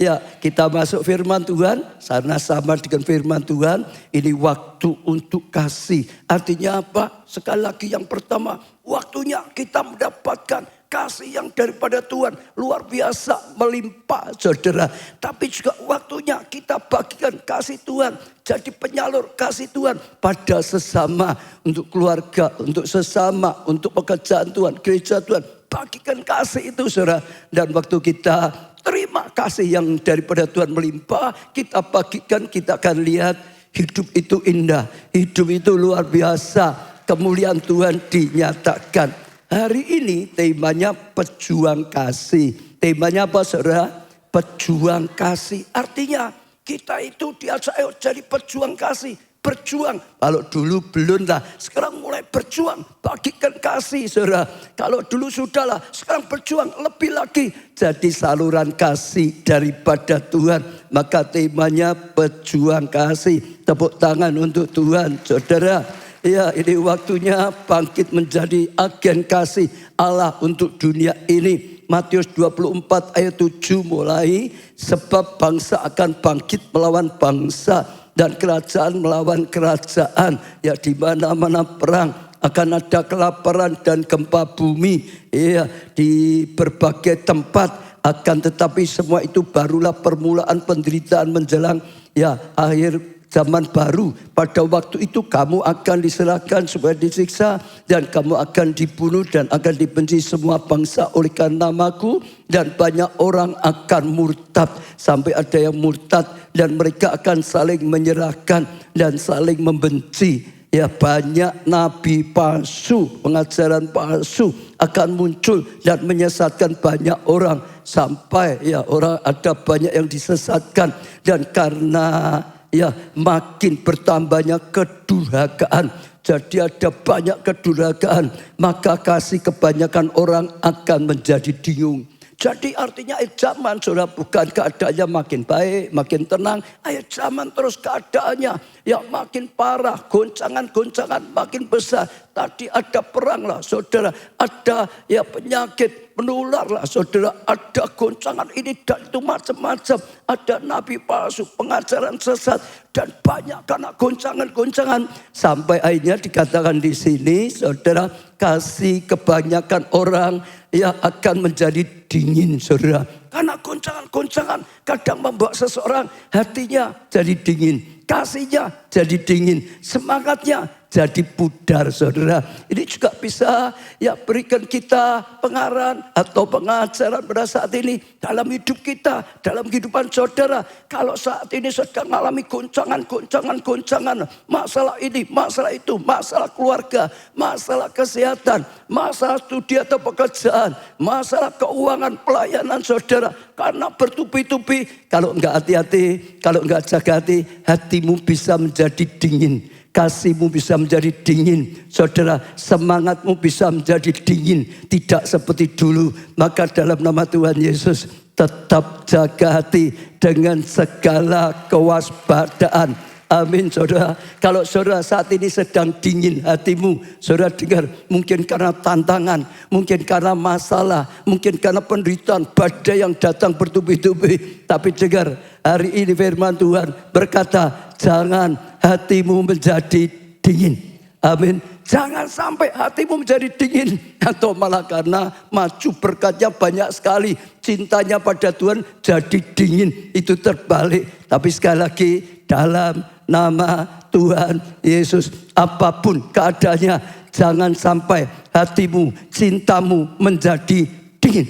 Ya, kita masuk firman Tuhan, karena sama dengan firman Tuhan, ini waktu untuk kasih. Artinya apa? Sekali lagi yang pertama, waktunya kita mendapatkan kasih yang daripada Tuhan. Luar biasa, melimpah saudara. Tapi juga waktunya kita bagikan kasih Tuhan. Jadi penyalur kasih Tuhan pada sesama, untuk keluarga, untuk sesama, untuk pekerjaan Tuhan, gereja Tuhan. Bagikan kasih itu saudara. Dan waktu kita terima kasih yang daripada Tuhan melimpah, kita bagikan, kita akan lihat hidup itu indah. Hidup itu luar biasa. Kemuliaan Tuhan dinyatakan. Hari ini temanya pejuang kasih. Temanya apa saudara? Pejuang kasih. Artinya kita itu diajak jadi pejuang kasih. Berjuang. Kalau dulu belum lah, sekarang mulai berjuang. Bagikan kasih saudara. Kalau dulu sudahlah, sekarang berjuang lebih lagi. Jadi saluran kasih daripada Tuhan. Maka temanya pejuang kasih. Tepuk tangan untuk Tuhan saudara. Ya, ini waktunya bangkit menjadi agen kasih Allah untuk dunia ini. Matius 24 ayat 7 mulai. Sebab bangsa akan bangkit melawan bangsa, dan kerajaan melawan kerajaan. Ya, di mana-mana perang, akan ada kelaparan dan gempa bumi. Ya, di berbagai tempat. Akan tetapi semua itu barulah permulaan penderitaan menjelang ya akhir zaman baru. Pada waktu itu kamu akan diserahkan supaya disiksa, dan kamu akan dibunuh dan akan dibenci semua bangsa oleh karena namaku, dan banyak orang akan murtad. Sampai ada yang murtad dan mereka akan saling menyerahkan dan saling membenci. Ya, banyak nabi palsu, pengajaran palsu akan muncul dan menyesatkan banyak orang. Sampai ya orang ada banyak yang disesatkan. Dan karena ya makin bertambahnya kedurhakaan, jadi ada banyak kedurhakaan, maka kasih kebanyakan orang akan menjadi bingung. Jadi artinya zaman saudara bukan keadaannya makin baik, makin tenang. Zaman terus keadaannya yang makin parah, goncangan-goncangan makin besar. Tadi ada perang lah saudara, ada ya penyakit menular lah saudara, ada goncangan ini dan itu macam-macam. Ada nabi palsu, pengajaran sesat, dan banyak karena goncangan-goncangan. Sampai akhirnya dikatakan di sini saudara, kasih kebanyakan orang ya akan menjadi dingin saudara. Karena goncangan-goncangan kadang membuat seseorang hatinya jadi dingin, kasihnya jadi dingin, semangatnya jadi pudar saudara. Ini juga bisa ya berikan kita pengarahan atau pengajaran pada saat ini dalam hidup kita, dalam kehidupan saudara. Kalau saat ini sedang mengalami goncangan, masalah ini, masalah itu, masalah keluarga, masalah kesehatan, masalah studi atau pekerjaan, masalah keuangan, pelayanan saudara. Karena bertubi-tubi, kalau enggak hati-hati, kalau enggak jaga hati, hatimu bisa menjadi dingin. Kasihmu bisa menjadi dingin. Saudara, semangatmu bisa menjadi dingin. Tidak seperti dulu. Maka dalam nama Tuhan Yesus, tetap jaga hati dengan segala kewaspadaan. Amin saudara. Kalau saudara saat ini sedang dingin hatimu, saudara dengar, mungkin karena tantangan, mungkin karena masalah, mungkin karena penderitaan, badai yang datang bertubi-tubi. Tapi dengar, hari ini firman Tuhan berkata, jangan hatimu menjadi dingin. Amin. Jangan sampai hatimu menjadi dingin. Atau malah karena maju berkatnya banyak sekali, cintanya pada Tuhan jadi dingin. Itu terbalik. Tapi sekali lagi, dalam nama Tuhan Yesus, apapun keadaannya, jangan sampai hatimu, cintamu menjadi dingin.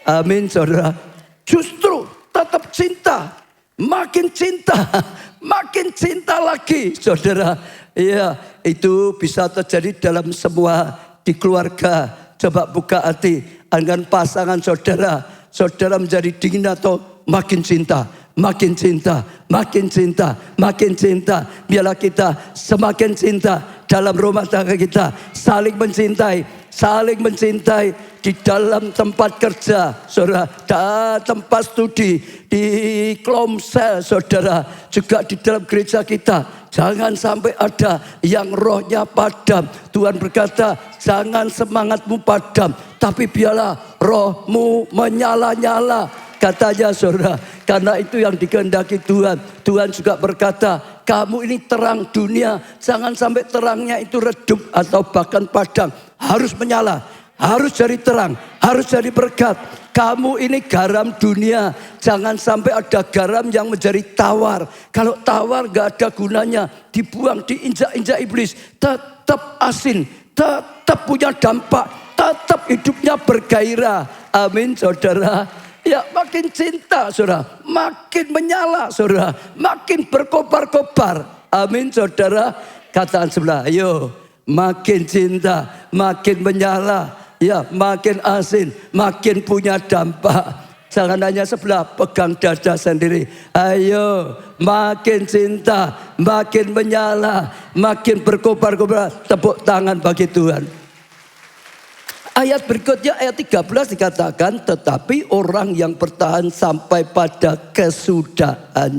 Amin saudara. Justru tetap cinta. Makin cinta lagi saudara. Ya, itu bisa terjadi dalam semua di keluarga. Coba buka hati dengan pasangan saudara. Saudara menjadi dingin atau makin cinta. Makin cinta, makin cinta, makin cinta. Biarlah kita semakin cinta dalam rumah tangga kita. Saling mencintai di dalam tempat kerja, saudara, di tempat studi, di kelomsel, saudara, juga di dalam gereja kita. Jangan sampai ada yang rohnya padam. Tuhan berkata, jangan semangatmu padam, tapi biarlah rohmu menyala-nyala. Katanya saudara, karena itu yang dikehendaki Tuhan. Tuhan juga berkata, kamu ini terang dunia. Jangan sampai terangnya itu redup atau bahkan padam. Harus menyala, harus jadi terang, harus jadi berkat. Kamu ini garam dunia. Jangan sampai ada garam yang menjadi tawar. Kalau tawar gak ada gunanya, dibuang, diinjak-injak iblis. Tetap asin, tetap punya dampak, tetap hidupnya bergairah. Amin saudara. Ya makin cinta saudara, makin menyala saudara, makin berkobar-kobar. Amin saudara. Kataan sebelah, ayo makin cinta, makin menyala. Ya makin asin, makin punya dampak. Jangan hanya sebelah, pegang dada sendiri. Ayo makin cinta, makin menyala, makin berkobar-kobar. Tepuk tangan bagi Tuhan. Ayat berikutnya ayat 13 dikatakan, tetapi orang yang bertahan sampai pada kesudahan,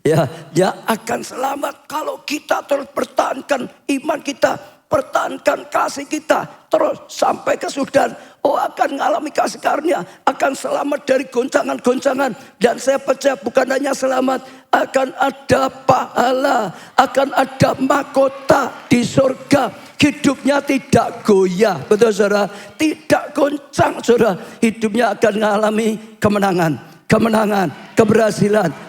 ya akan selamat. Kalau kita terus pertahankan iman kita, pertahankan kasih kita, terus sampai kesudahan, akan mengalami kasih karunia, akan selamat dari goncangan-goncangan. Dan saya percaya bukan hanya selamat, akan ada pahala, akan ada mahkota di surga. Hidupnya tidak goyah, betul saudara? Tidak goncang saudara. Hidupnya akan mengalami kemenangan,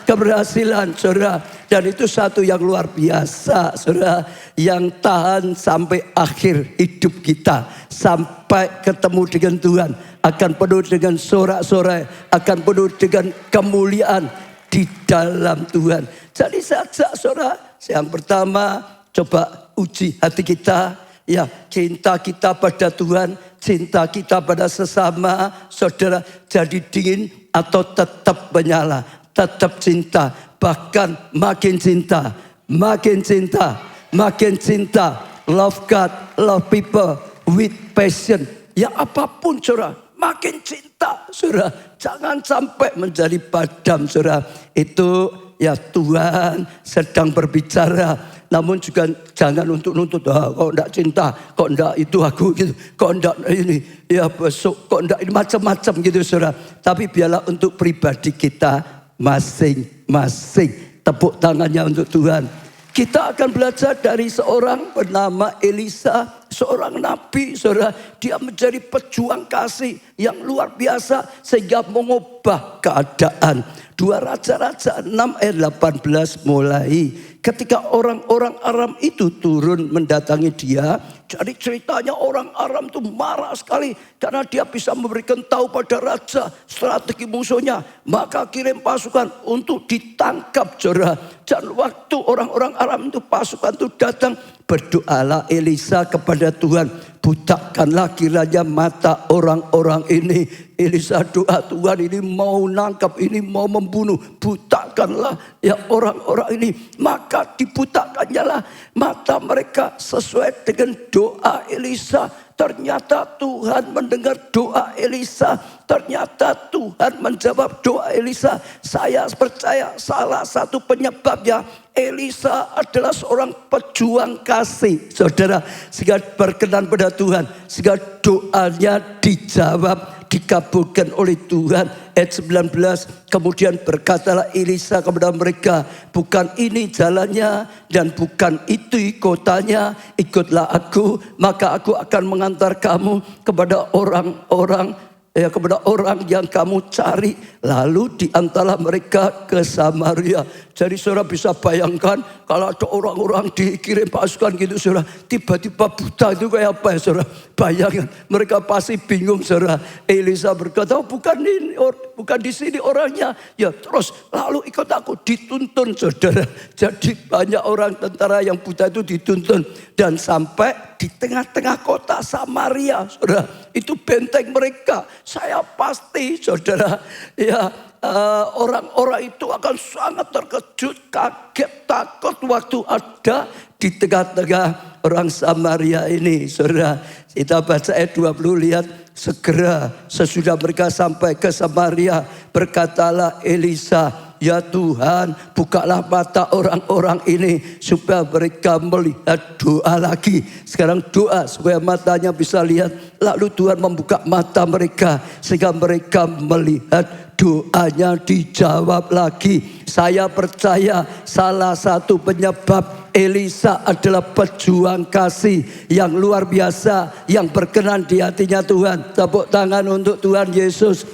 keberhasilan saudara. Dan itu satu yang luar biasa saudara. Yang tahan sampai akhir hidup kita. Sampai ketemu dengan Tuhan. Akan penuh dengan sorak-sorai. Akan penuh dengan kemuliaan di dalam Tuhan. Jadi saja saudara, yang pertama coba uji hati kita. Ya, cinta kita pada Tuhan, cinta kita pada sesama saudara jadi dingin atau tetap menyala, tetap cinta, bahkan makin cinta, makin cinta, makin cinta. Love God, love people with passion. Ya apapun saudara, makin cinta saudara, jangan sampai menjadi padam saudara. Itu ya Tuhan sedang berbicara. Namun juga jangan untuk nuntut, kok enggak cinta, kok enggak itu aku gitu, kok enggak ini, ya besok, kok enggak ini macam-macam gitu saudara. Tapi biarlah untuk pribadi kita masing-masing. Tepuk tangannya untuk Tuhan. Kita akan belajar dari seorang bernama Elisa, seorang nabi saudara. Dia menjadi pejuang kasih yang luar biasa sehingga mengubah keadaan. 2 Raja-Raja 6 ayat 18 mulai. Ketika orang-orang Aram itu turun mendatangi dia. Jadi ceritanya orang Aram itu marah sekali. Karena dia bisa memberikan tahu pada raja strategi musuhnya. Maka kirim pasukan untuk ditangkap saudara. Dan waktu orang-orang Aram itu pasukan itu datang. Berdoalah Elisa kepada Tuhan. Butakkanlah kiranya mata orang-orang ini. Elisa doa, Tuhan ini mau nangkap, ini mau membunuh. Butakkanlah ya orang-orang ini. Maka dibutakannya lah mata mereka sesuai dengan doa Elisa. Ternyata Tuhan mendengar doa Elisa. Ternyata Tuhan menjawab doa Elisa. Saya percaya salah satu penyebabnya Elisa adalah seorang pejuang kasih. Saudara, sehingga berkenan pada Tuhan. Sehingga doanya dijawab, dikabulkan oleh Tuhan. Ayat 19, kemudian berkatalah Elisa kepada mereka, bukan ini jalannya dan bukan itu kotanya, ikutlah aku, maka aku akan mengantar kamu kepada orang-orang, kepada orang yang kamu cari. Lalu diantarlah mereka ke Samaria. Jadi saudara bisa bayangkan kalau ada orang-orang dikirim pasukan gitu saudara, tiba-tiba buta itu kayak apa ya saudara? Bayangkan mereka pasti bingung saudara. Elisa berkata, bukan di sini orangnya. Ya terus lalu ikut aku, dituntun saudara. Jadi banyak orang tentara yang buta itu dituntun. Dan sampai di tengah-tengah kota Samaria saudara. Itu benteng mereka. Saya pasti saudara ya, orang-orang itu akan sangat terkejut, kaget, takut waktu ada di tengah-tengah orang Samaria ini. Saudara, kita baca ayat 20, lihat. Segera sesudah mereka sampai ke Samaria, berkatalah Elisa, ya Tuhan, bukalah mata orang-orang ini supaya mereka melihat. Doa lagi. Sekarang doa supaya matanya bisa lihat. Lalu Tuhan membuka mata mereka sehingga mereka melihat. doanya dijawab lagi. Saya percaya salah satu penyebab Elisa adalah pejuang kasih yang luar biasa, yang berkenan di hatinya Tuhan. Tepuk tangan untuk Tuhan Yesus.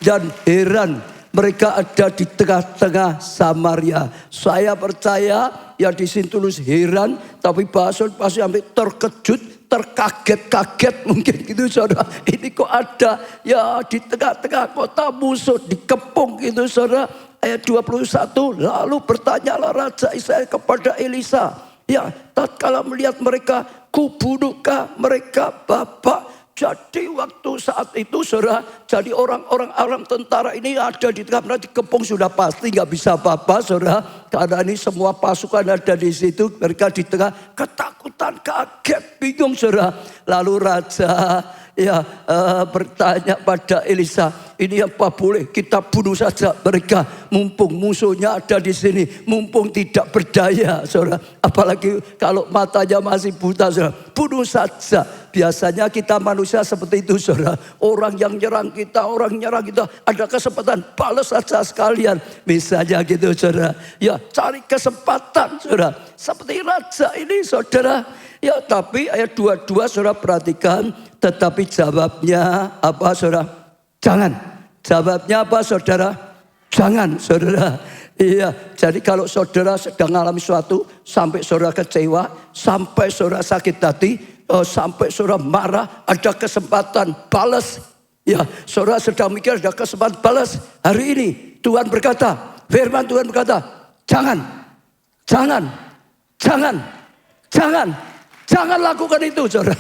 Dan heran, mereka ada di tengah-tengah Samaria. Saya percaya ya di sini tulis heran, tapi bahasa pasti sampai terkejut, terkaget-kaget mungkin gitu saudara. Ini kok ada ya di tengah-tengah kota musuh, dikepung gitu saudara. Ayat 21, lalu bertanyalah Raja Israel kepada Elisa, ya tatkala melihat mereka, kubunuhkah mereka Bapak? Jadi waktu saat itu saudara, jadi orang-orang tentara ini ada di tengah, mereka dikepung sudah pasti nggak bisa apa-apa saudara. Karena ini semua pasukan ada di situ, mereka di tengah ketakutan, kaget, bingung saudara. Lalu raja bertanya pada Elisa, ini apa boleh kita bunuh saja mereka, mumpung musuhnya ada di sini, mumpung tidak berdaya saudara. Apalagi kalau matanya masih buta saudara, bunuh saja. Biasanya kita manusia seperti itu saudara. Orang yang nyerang kita, ada kesempatan balas saja sekalian. Misalnya gitu saudara. Ya cari kesempatan saudara. Seperti raja ini saudara. Ya tapi ayat 22 saudara perhatikan. Tetapi jawabnya apa saudara? Jangan. Jawabnya apa saudara? Jangan saudara. Iya, jadi kalau saudara sedang mengalami sesuatu, sampai saudara kecewa, sampai saudara sakit hati, sampai saudara marah, ada kesempatan balas. Ya, saudara sedang mikir ada kesempatan balas. Hari ini Tuhan berkata, firman Tuhan berkata, jangan lakukan itu saudara.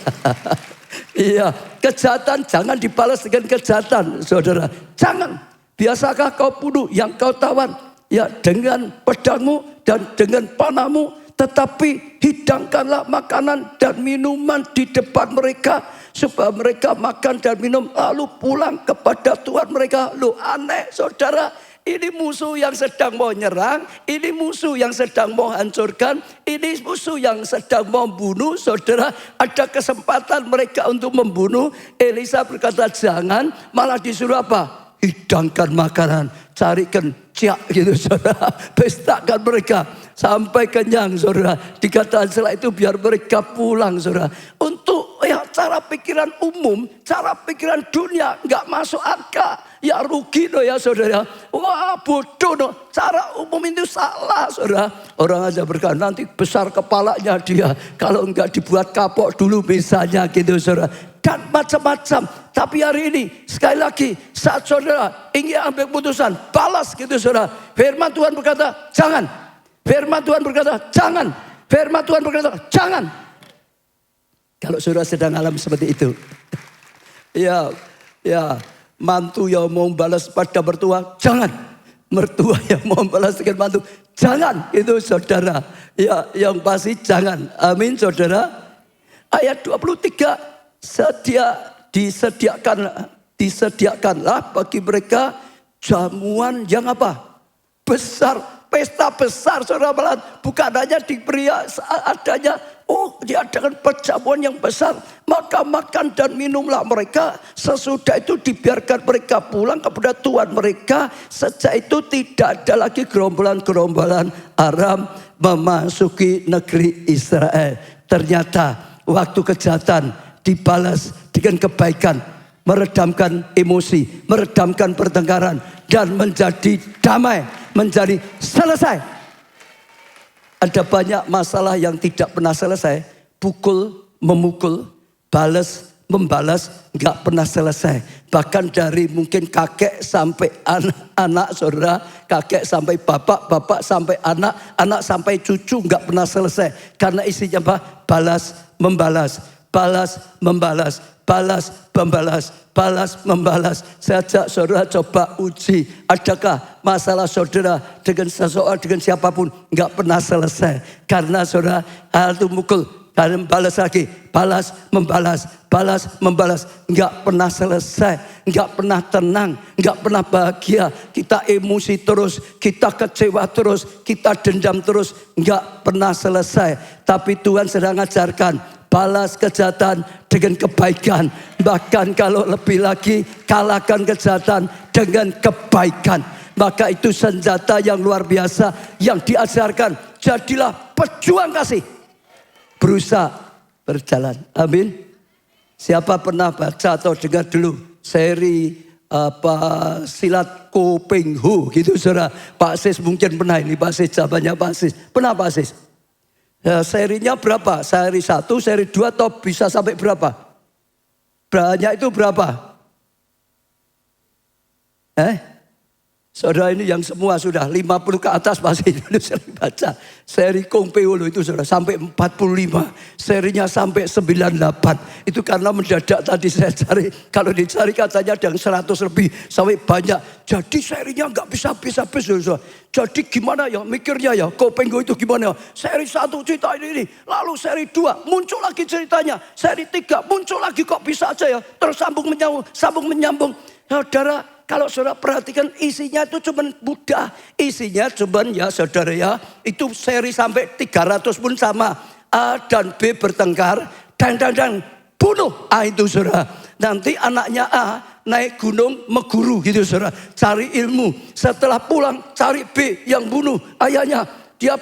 Iya, kejahatan jangan dibalas dengan kejahatan saudara. Jangan. Biasakah kau bunuh yang kau tawan? Ya dengan pedangmu dan dengan panahmu, tetapi hidangkanlah makanan dan minuman di depan mereka, supaya mereka makan dan minum lalu pulang kepada Tuhan mereka. Loh aneh saudara, ini musuh yang sedang mau nyerang, ini musuh yang sedang mau hancurkan, ini musuh yang sedang mau bunuh saudara. Ada kesempatan mereka untuk membunuh. Elisa berkata jangan, malah disuruh apa? Hidangkan makanan, carikan ciak gitu saudara, pestakan mereka sampai kenyang saudara. Dikatakan setelah itu biar mereka pulang saudara. Untuk ya cara pikiran umum, cara pikiran dunia nggak masuk akal. Ya rugi no ya saudara. Wah bodoh no, cara umum itu salah saudara. Orang aja berkata nanti besar kepalanya dia kalau nggak dibuat kapok dulu misalnya gitu saudara. Dan macam-macam. Tapi hari ini sekali lagi saat saudara ingin ambil keputusan balas gitu saudara. Firman Tuhan berkata jangan. Firman Tuhan berkata jangan. Firman Tuhan berkata jangan. Kalau saudara sedang alami seperti itu. Ya mantu yang mau balas pada mertua jangan. Mertua yang mau balas dengan mantu jangan. Itu saudara. Ya yang pasti jangan. Amin saudara. Ayat 23. Disediakanlah bagi mereka jamuan yang apa? Besar, pesta besar saudara melihat. Bukan hanya diberi adanya, diadakan perjamuan yang besar. Maka makan dan minumlah mereka. Sesudah itu dibiarkan mereka pulang kepada Tuhan mereka. Sejak itu tidak ada lagi gerombolan-gerombolan Aram memasuki negeri Israel. Ternyata waktu kejahatan dibalas dengan kebaikan, meredamkan emosi, meredamkan pertengkaran, dan menjadi damai, menjadi selesai. Ada banyak masalah yang tidak pernah selesai, pukul, memukul, balas, membalas, nggak pernah selesai. Bahkan dari mungkin kakek sampai anak saudara, kakek sampai bapak, bapak sampai anak, anak sampai cucu, nggak pernah selesai. Karena isinya apa? Balas, membalas. Balas, membalas, balas, membalas, balas, membalas. Sejak saudara coba uji, adakah masalah saudara dengan seseorang, dengan siapapun, nggak pernah selesai. Karena saudara hal itu mukul, dan balas lagi, balas, membalas, balas, membalas, nggak pernah selesai, nggak pernah tenang, nggak pernah bahagia. Kita emosi terus, kita kecewa terus, kita dendam terus, nggak pernah selesai. Tapi Tuhan sedang mengajarkan. balas kejahatan dengan kebaikan. Bahkan kalau lebih lagi, kalahkan kejahatan dengan kebaikan. Maka itu senjata yang luar biasa yang diajarkan. Jadilah pejuang kasih. Berusaha berjalan. Amin. Siapa pernah baca atau dengar dulu seri silat Ko Ping Hu gitu saudara. Pak Sis mungkin pernah ini, Pak Sis zamannya Pak Sis. Pernah Pak Sis? Ya, serinya berapa? Seri 1, seri 2 atau bisa sampai berapa? Banyak itu berapa? Saudara ini yang semua sudah 50 ke atas pasti dulu sering baca. Seri Kung Peo itu saudara sampai 45. Serinya sampai 98. Itu karena mendadak tadi saya cari. Kalau dicari katanya ada yang 100 lebih. Sampai banyak. Jadi serinya nggak bisa habis saudara. Jadi gimana ya mikirnya ya. Kung Peo itu gimana ya. Seri 1 cerita ini. Lalu seri 2 muncul lagi ceritanya. Seri 3 muncul lagi kok bisa aja ya. Terus sambung menyambung. Saudara. Kalau saudara perhatikan isinya itu cuma mudah. Isinya cuma ya saudara ya. Itu seri sampai 300 pun sama. A dan B bertengkar. Dan bunuh A itu saudara. Nanti anaknya A naik gunung meguru gitu saudara. Cari ilmu. Setelah pulang cari B yang bunuh ayahnya. Dia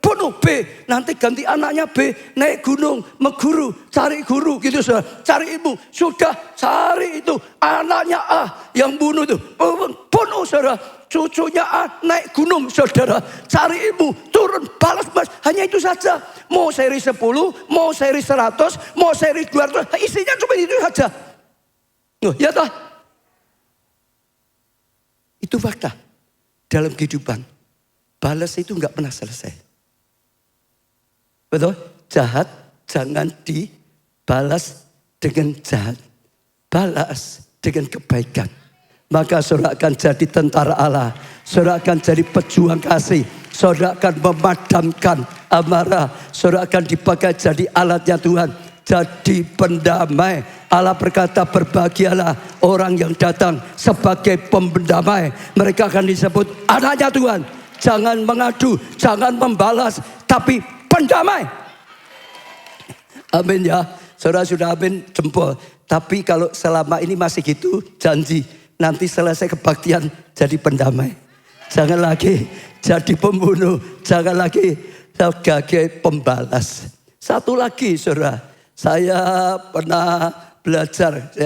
bunuh B. Nanti ganti anaknya B. Naik gunung meguru. Cari guru gitu saudara. Cari ilmu. Sudah cari itu. Anaknya A yang bunuh itu. Bunuh saudara. Cucunya A naik gunung saudara. Cari ilmu. Turun balas. Hanya itu saja. Mau seri 10. Mau seri 100. Mau seri 200. Isinya cuma itu saja. Ya toh. Itu fakta. Dalam kehidupan. Balas itu enggak pernah selesai. Betul? Jahat jangan dibalas dengan jahat. Balas dengan kebaikan. Maka saudara akan jadi tentara Allah. Saudara akan jadi pejuang kasih. Saudara akan memadamkan amarah. Saudara akan dipakai jadi alatnya Tuhan. Jadi pendamai. Allah berkata berbahagialah orang yang datang sebagai pendamai. Mereka akan disebut anaknya Tuhan. Jangan mengadu, jangan membalas, tapi pendamai. Amin ya. Saudara sudah amin jempol. Tapi kalau selama ini masih gitu, janji. Nanti selesai kebaktian jadi pendamai. Jangan lagi jadi pembunuh. Jangan lagi sebagai pembalas. Satu lagi saudara. Saya pernah belajar.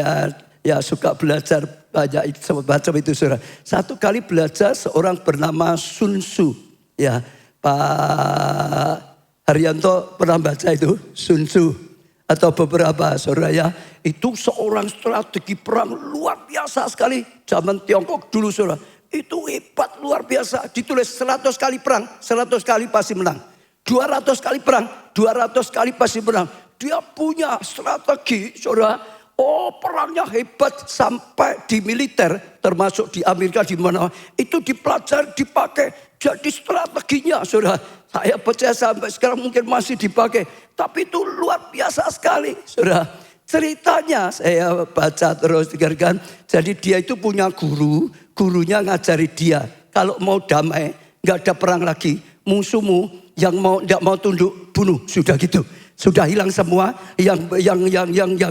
Ya suka belajar banyak macam itu saudara. Satu kali belajar seorang bernama Sun Tzu. Ya Pak Haryanto pernah baca itu Sun Tzu atau beberapa saudara ya. Itu seorang strategi perang luar biasa sekali. Zaman Tiongkok dulu saudara. Itu hebat luar biasa. Ditulis 100 kali perang, 100 kali pasti menang. 200 kali perang, 200 kali pasti menang. Dia punya strategi saudara. Oh perangnya hebat sampai di militer. Termasuk di Amerika di mana. Itu dipelajari, dipakai. Jadi strateginya saudara. Saya percaya sampai sekarang mungkin masih dipakai. Tapi itu luar biasa sekali saudara. Ceritanya saya baca terus dengarkan. Jadi dia itu punya guru. Gurunya ngajari dia. Kalau mau damai. Gak ada perang lagi. Musuhmu yang tidak mau tunduk bunuh. Sudah gitu. Sudah hilang semua. Yang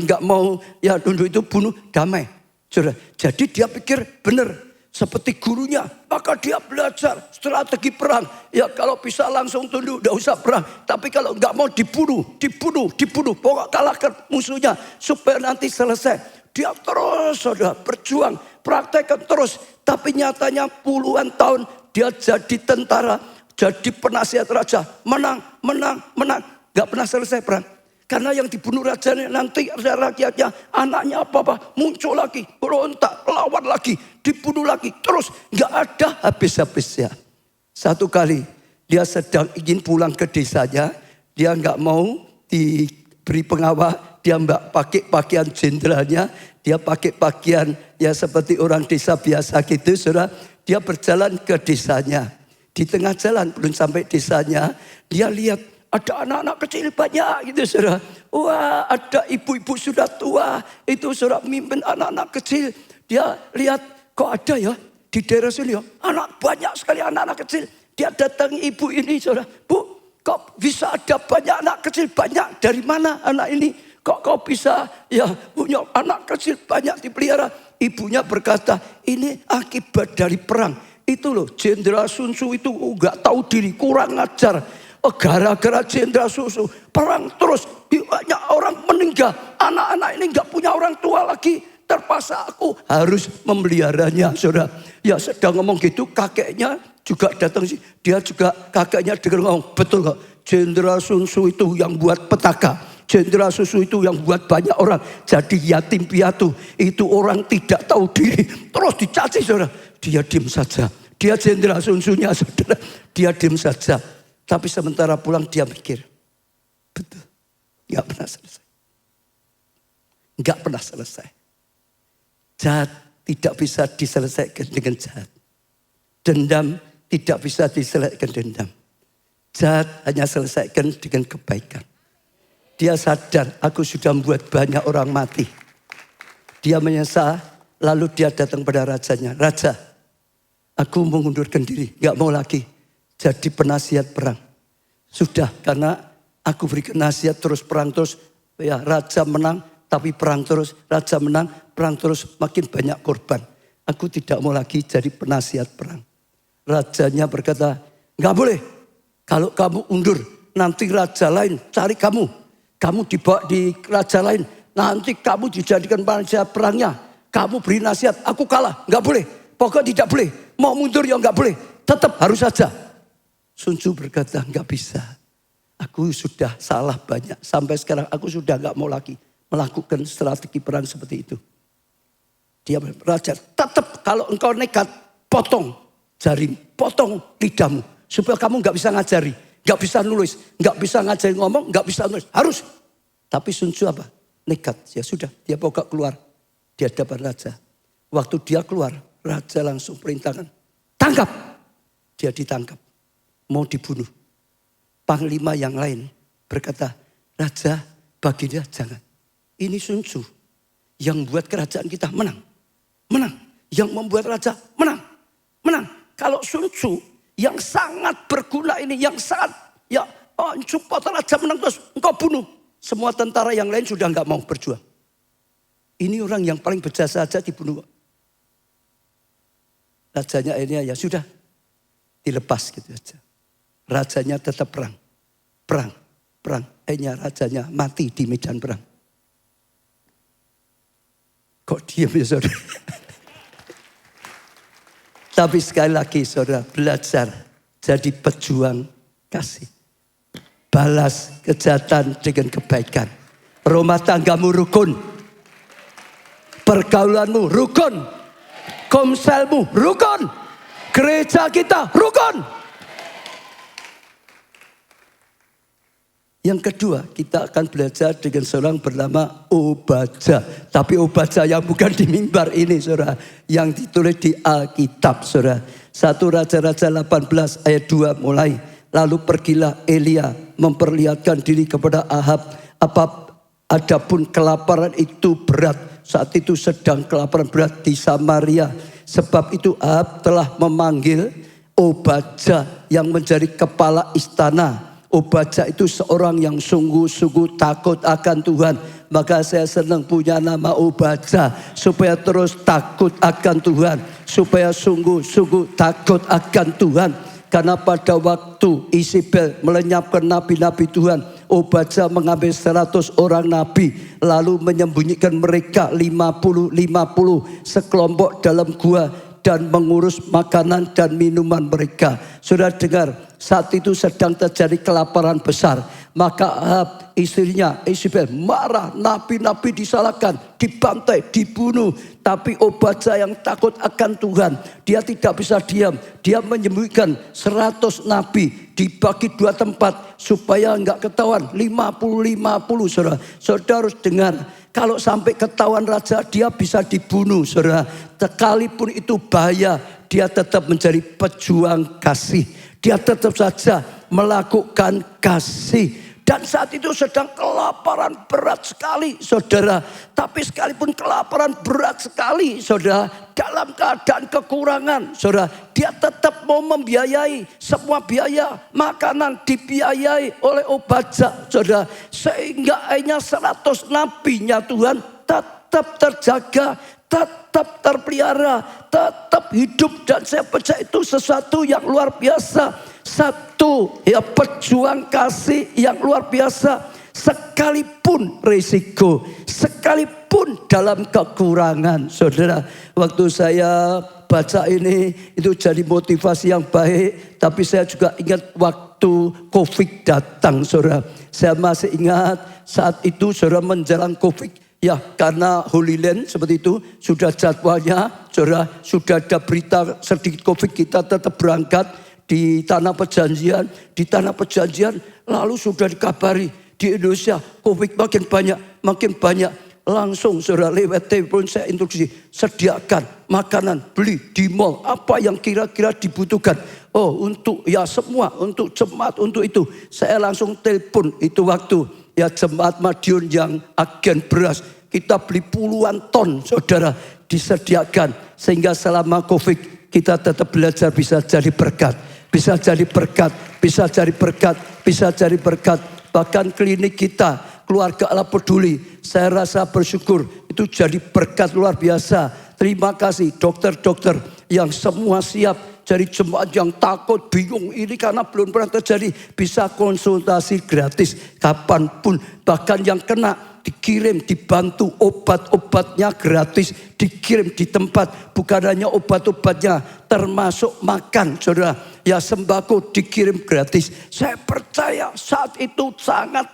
gak mau ya tunduk itu bunuh. Damai. Saudara. Jadi dia pikir benar. Seperti gurunya, maka dia belajar strategi perang. Ya kalau bisa langsung tunduk, tidak usah perang. Tapi kalau nggak mau dibunuh. Pokok kalahkan musuhnya supaya nanti selesai. Dia terus saudara berjuang, praktekkan terus. Tapi nyatanya puluhan tahun dia jadi tentara, jadi penasihat raja. Menang. Nggak pernah selesai perang. Karena yang dibunuh rajanya nanti rakyatnya, anaknya apa-apa, muncul lagi, berontak, lawan lagi, dibunuh lagi. Terus gak ada habis-habisnya. Satu kali dia sedang ingin pulang ke desanya, dia gak mau diberi pengawal, dia mbak pakai pakaian jenderalnya, dia pakai pakaian ya seperti orang desa biasa gitu, saudara. Dia berjalan ke desanya. Di tengah jalan belum sampai desanya, dia lihat ada anak-anak kecil banyak gitu saudara. Wah ada ibu-ibu sudah tua. Itu saudara mimpin anak-anak kecil. Dia lihat kok ada ya di daerah sini ya. Banyak sekali anak-anak kecil. Dia datangi ibu ini saudara. Bu kok bisa ada banyak anak kecil banyak? Dari mana anak ini? Kok kau bisa ya punya anak kecil banyak dipelihara? Ibunya berkata, ini akibat dari perang. Itu loh, Jenderal Sun Tzu itu gak tahu diri, kurang ajar. Gara-gara Jenderal Sun Tzu, perang terus, banyak orang meninggal. Anak-anak ini gak punya orang tua lagi. Terpaksa aku harus memeliharanya, saudara. Ya sedang ngomong gitu, kakeknya juga datang sih. Dia juga kakeknya dengar ngomong, betul kok. Jenderal Sun Tzu itu yang buat petaka. Jenderal Sun Tzu itu yang buat banyak orang jadi yatim piatu. Itu orang tidak tahu diri. Terus dicaci, saudara. Dia diam saja. Dia Jenderal Sun Tzu-nya, saudara. Dia diam saja. Tapi sementara pulang dia mikir. Betul. Gak pernah selesai. Gak pernah selesai. Jahat tidak bisa diselesaikan dengan jahat. Dendam tidak bisa diselesaikan dendam. Jahat hanya selesaikan dengan kebaikan. Dia sadar aku sudah membuat banyak orang mati. Dia menyesal, lalu dia datang pada rajanya. Raja, aku mengundurkan diri, gak mau lagi jadi penasihat perang. Sudah, karena aku berikan nasihat terus perang terus. Ya, raja menang, tapi perang terus. Raja menang, perang terus, makin banyak korban. Aku tidak mau lagi jadi penasihat perang. Rajanya berkata, gak boleh. Kalau kamu undur, nanti raja lain cari kamu. Kamu dibawa di raja lain. Nanti kamu dijadikan penasihat perangnya. Kamu beri nasihat, aku kalah. Gak boleh. Pokoknya tidak boleh. Mau mundur ya gak boleh. Tetap harus saja. Sun Tzu berkata, gak bisa. Aku sudah salah banyak. Sampai sekarang aku sudah gak mau lagi melakukan strategi perang seperti itu. Dia raja, tetap kalau engkau nekat, potong jari, potong lidahmu. Supaya kamu gak bisa ngajari. Gak bisa nulis, gak bisa ngajarin ngomong, gak bisa nulis. Harus. Tapi Sun Tzu apa? Nekat. Ya sudah, dia pokok keluar. Di hadapan raja. Waktu dia keluar, raja langsung perintahkan. Tangkap. Dia ditangkap. Mau dibunuh. Panglima yang lain berkata, Raja, baginda jangan. Ini Sun Tzu yang membuat kerajaan kita menang. Menang. Yang membuat raja menang. Menang. Kalau Sun Tzu yang sangat berguna ini, yang sangat, ya, support raja menang terus, engkau bunuh. Semua tentara yang lain sudah enggak mau berjuang. Ini orang yang paling berjasa saja dibunuh. Rajanya akhirnya ya sudah, dilepas gitu saja. Rajanya tetap perang. Perang, perang. Akhirnya rajanya mati di medan perang. Kok diam ya saudara? Tapi sekali lagi saudara, belajar jadi pejuang kasih. Balas kejahatan dengan kebaikan. Rumah tanggamu rukun. Pergaulanmu rukun. Komselmu rukun. Gereja kita rukun. Yang kedua, kita akan belajar dengan seorang bernama Obadja. Tapi Obadja yang bukan di mimbar ini, saudara. Yang ditulis di Alkitab, saudara. 1 Raja-Raja 18 ayat 2 mulai. Lalu pergilah Elia memperlihatkan diri kepada Ahab. Adapun kelaparan itu berat. Saat itu sedang kelaparan berat di Samaria. Sebab itu Ahab telah memanggil Obadja yang menjadi kepala istana. Obadja itu seorang yang sungguh-sungguh takut akan Tuhan. Maka saya senang punya nama Obadja. Supaya terus takut akan Tuhan. Supaya sungguh-sungguh takut akan Tuhan. Karena pada waktu Isabel melenyapkan nabi-nabi Tuhan, Obadja mengambil 100 orang nabi. Lalu menyembunyikan mereka 50 sekelompok dalam gua. Dan mengurus makanan dan minuman mereka. Saudara dengar, saat itu sedang terjadi kelaparan besar. Maka Ahab, istrinya Isabel marah, nabi-nabi disalahkan, dibantai, dibunuh. Tapi Obadja yang takut akan Tuhan, dia tidak bisa diam. Dia menyembunyikan 100 nabi dibagi 2 tempat supaya enggak ketahuan. 50 saudara. Saudara harus dengar. Kalau sampai ketahuan raja, dia bisa dibunuh, saudara. Sekalipun itu bahaya, dia tetap menjadi pejuang kasih. Dia tetap saja melakukan kasih. Dan saat itu sedang kelaparan berat sekali, saudara. Tapi sekalipun kelaparan berat sekali, saudara, dalam keadaan kekurangan, saudara, dia tetap mau membiayai semua biaya makanan, dibiayai oleh Obadza, saudara. Sehingga akhirnya 100 nabinya Tuhan tetap terjaga, tetap terpelihara, tetap hidup. Dan saya percaya itu sesuatu yang luar biasa. Satu, ya, pejuang kasih yang luar biasa. Sekalipun risiko, sekalipun dalam kekurangan, saudara. Waktu saya baca ini, itu jadi motivasi yang baik. Tapi saya juga ingat waktu Covid datang, saudara. Saya masih ingat saat itu, saudara, menjelang Covid. Ya, karena Holy Land seperti itu, sudah jadwalnya, saudara, sudah ada berita sedikit Covid, kita tetap berangkat di Tanah Perjanjian. Di Tanah Perjanjian lalu sudah dikabari, di Indonesia Covid makin banyak. Langsung saudara lewat telepon saya instruksi, sediakan makanan, beli di mall apa yang kira-kira dibutuhkan. Oh, untuk ya semua, untuk jemaat, untuk itu. Saya langsung telepon itu waktu ya jemaat Madiun yang agen beras. Kita beli puluhan ton, saudara, disediakan. Sehingga selama Covid kita tetap belajar bisa jadi berkat. Bisa jadi berkat, bisa jadi berkat, bisa jadi berkat. Bahkan klinik kita, Keluarga Allah Peduli, saya rasa bersyukur itu jadi berkat luar biasa. Terima kasih dokter-dokter yang semua siap. Jadi jemaat yang takut, bingung ini karena belum pernah terjadi, bisa konsultasi gratis kapanpun. Bahkan yang kena dikirim, dibantu obat-obatnya gratis, dikirim di tempat. Bukan hanya obat-obatnya, termasuk makan, saudara. Ya, sembako dikirim gratis. Saya percaya saat itu sangat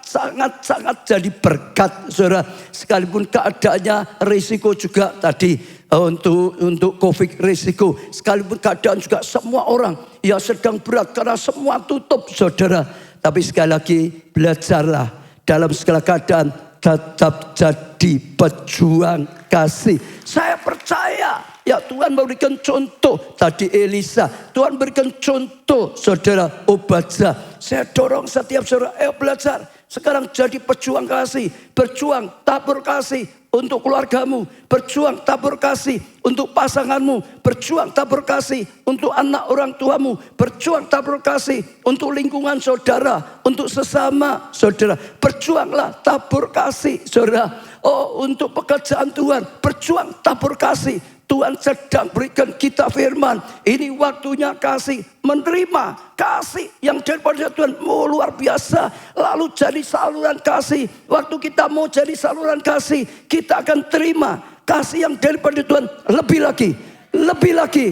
jadi berkat, saudara. Sekalipun keadaannya risiko juga tadi untuk Covid risiko. Sekalipun keadaan juga semua orang ya sedang berat karena semua tutup, saudara. Tapi sekali lagi belajarlah dalam segala keadaan tetap jadi pejuang kasih. Saya percaya ya Tuhan memberikan contoh. Tadi Elisa, Tuhan berikan contoh, saudara, Obadza. Saya dorong setiap saudara, ayo belajar. Sekarang jadi pejuang kasih. Berjuang tabur kasih untuk keluargamu. Berjuang tabur kasih untuk pasanganmu. Berjuang tabur kasih untuk anak orang tuamu. Berjuang tabur kasih untuk lingkungan saudara. Untuk sesama saudara. Berjuanglah tabur kasih, saudara. Oh, untuk pekerjaan Tuhan. Berjuang tabur kasih. Tuhan sedang berikan kita firman. Ini waktunya kasih. Menerima kasih yang daripada Tuhan. Oh, luar biasa. Lalu jadi saluran kasih. Waktu kita mau jadi saluran kasih, kita akan terima kasih yang daripada Tuhan. Lebih lagi. Lebih lagi.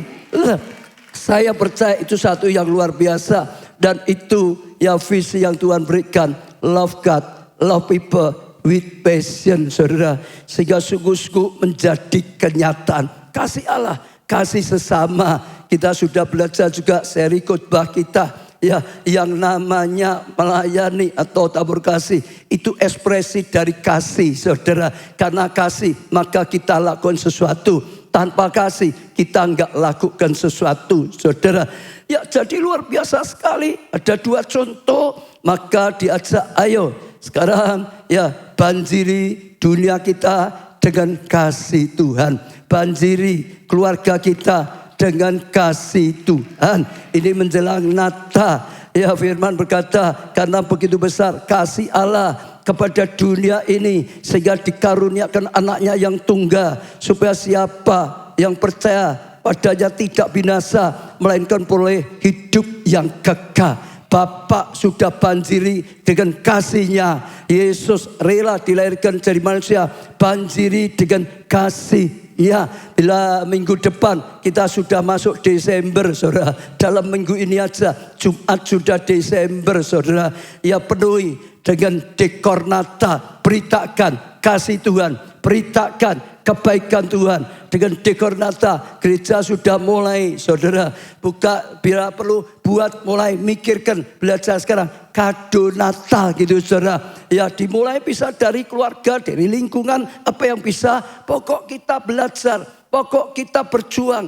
Saya percaya itu satu yang luar biasa. Dan itu ya visi yang Tuhan berikan. Love God, love people with passion, saudara. Sehingga sungguh-sungguh menjadi kenyataan. Kasih Allah, kasih sesama. Kita sudah belajar juga seri khotbah kita ya, yang namanya melayani atau tabur kasih. Itu ekspresi dari kasih, saudara. Karena kasih maka kita lakukan sesuatu. Tanpa kasih kita enggak lakukan sesuatu, saudara. Ya, jadi luar biasa sekali. Ada dua contoh, maka diajak ayo sekarang ya banjiri dunia kita dengan kasih Tuhan. Banjiri keluarga kita dengan kasih Tuhan. Ini menjelang Natal. Ya, firman berkata, karena begitu besar kasih Allah kepada dunia ini, sehingga dikaruniakan anaknya yang tunggal, supaya siapa yang percaya padanya tidak binasa, melainkan boleh hidup yang kekal. Bapa sudah banjiri dengan kasih-Nya. Yesus rela dilahirkan dari manusia, banjiri dengan kasih. Ya, bila minggu depan kita sudah masuk Desember, saudara. Dalam minggu ini aja, Jumat sudah Desember, saudara. Ya, penuhi dengan dekor Natal. Beritakan kasih Tuhan, beritakan kebaikan Tuhan. Dengan dekor Natal, gereja sudah mulai, saudara. Buka, bila perlu buat mulai mikirkan, belajar sekarang kado Natal gitu, saudara. Ya, dimulai bisa dari keluarga, dari lingkungan, apa yang bisa. Pokok kita belajar Pokok kita berjuang.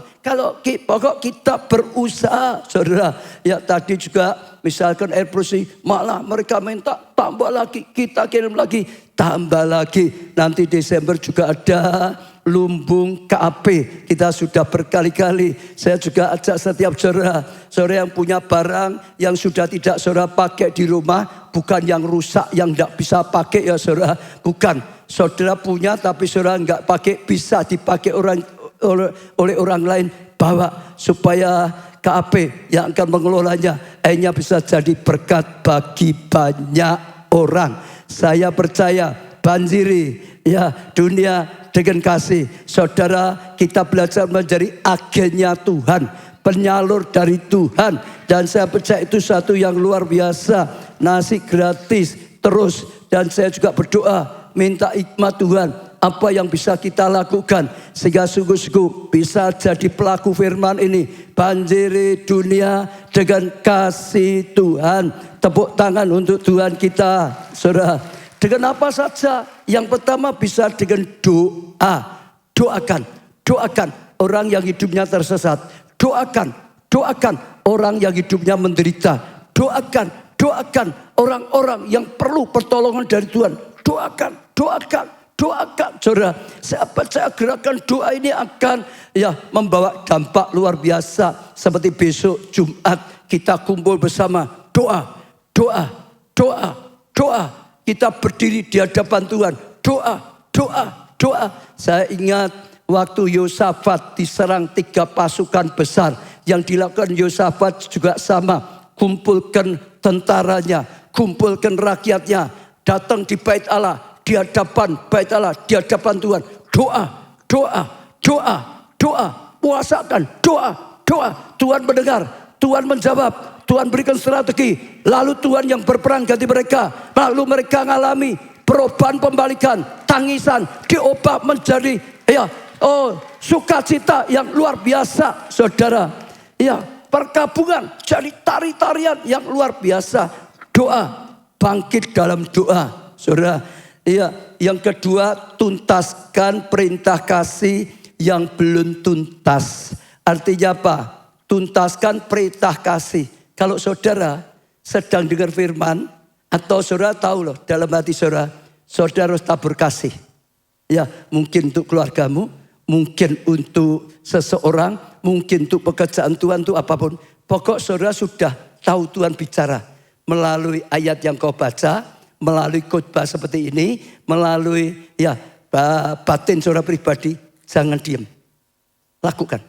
Pokok kita berusaha. Saudara, ya tadi juga misalkan air bersih. Malah mereka minta tambah lagi. Kita kirim lagi. Tambah lagi. Nanti Desember juga ada lumbung KAP. Kita sudah berkali-kali. Saya juga ajak setiap saudara yang punya barang yang sudah tidak saudara pakai di rumah. Bukan yang rusak, yang tidak bisa pakai ya saudara. Bukan. Saudara punya tapi saudara nggak pakai, bisa dipakai oleh orang lain. Bawa supaya KAP yang akan mengelolanya akhirnya bisa jadi berkat bagi banyak orang. Saya percaya banjiri ya dunia dengan kasih. Saudara, kita belajar menjadi agennya Tuhan, penyalur dari Tuhan. Dan saya percaya itu satu yang luar biasa. Nasi gratis terus. Dan saya juga berdoa minta hikmat Tuhan, apa yang bisa kita lakukan sehingga sungguh-sungguh bisa jadi pelaku firman ini. Banjiri dunia dengan kasih Tuhan. Tepuk tangan untuk Tuhan kita, saudara. Dengan apa saja? Yang pertama bisa dengan doa. Doakan orang yang hidupnya tersesat. Doakan orang yang hidupnya menderita. Doakan orang-orang yang perlu pertolongan dari Tuhan. Doakan. Saudara, saya percaya gerakan doa ini akan membawa dampak luar biasa. Seperti besok Jumat kita kumpul bersama. Doa. Kita berdiri di hadapan Tuhan. Doa. Saya ingat waktu Yosafat diserang 3 pasukan besar. Yang dilakukan Yosafat juga sama. Kumpulkan tentaranya, kumpulkan rakyatnya. Datang di bait Allah, di hadapan bait Allah, di hadapan Tuhan. Doa. Puasakan, doa. Tuhan mendengar, Tuhan menjawab, Tuhan berikan strategi. Lalu Tuhan yang berperang ganti mereka. Lalu mereka mengalami perubahan, pembalikan, tangisan, diubah menjadi sukacita yang luar biasa, saudara. Perkabungan jadi tari-tarian yang luar biasa. Doa. Bangkit dalam doa, saudara. Yang kedua, tuntaskan perintah kasih yang belum tuntas. Artinya apa? Tuntaskan perintah kasih. Kalau saudara sedang dengar firman, atau saudara tahu loh dalam hati saudara harus tabur kasih. Ya, mungkin untuk keluargamu, mungkin untuk seseorang, mungkin untuk pekerjaan Tuhan, untuk apapun. Pokok saudara sudah tahu Tuhan bicara. Melalui ayat yang kau baca, melalui khotbah seperti ini, melalui batin saudara pribadi, jangan diam. Lakukan,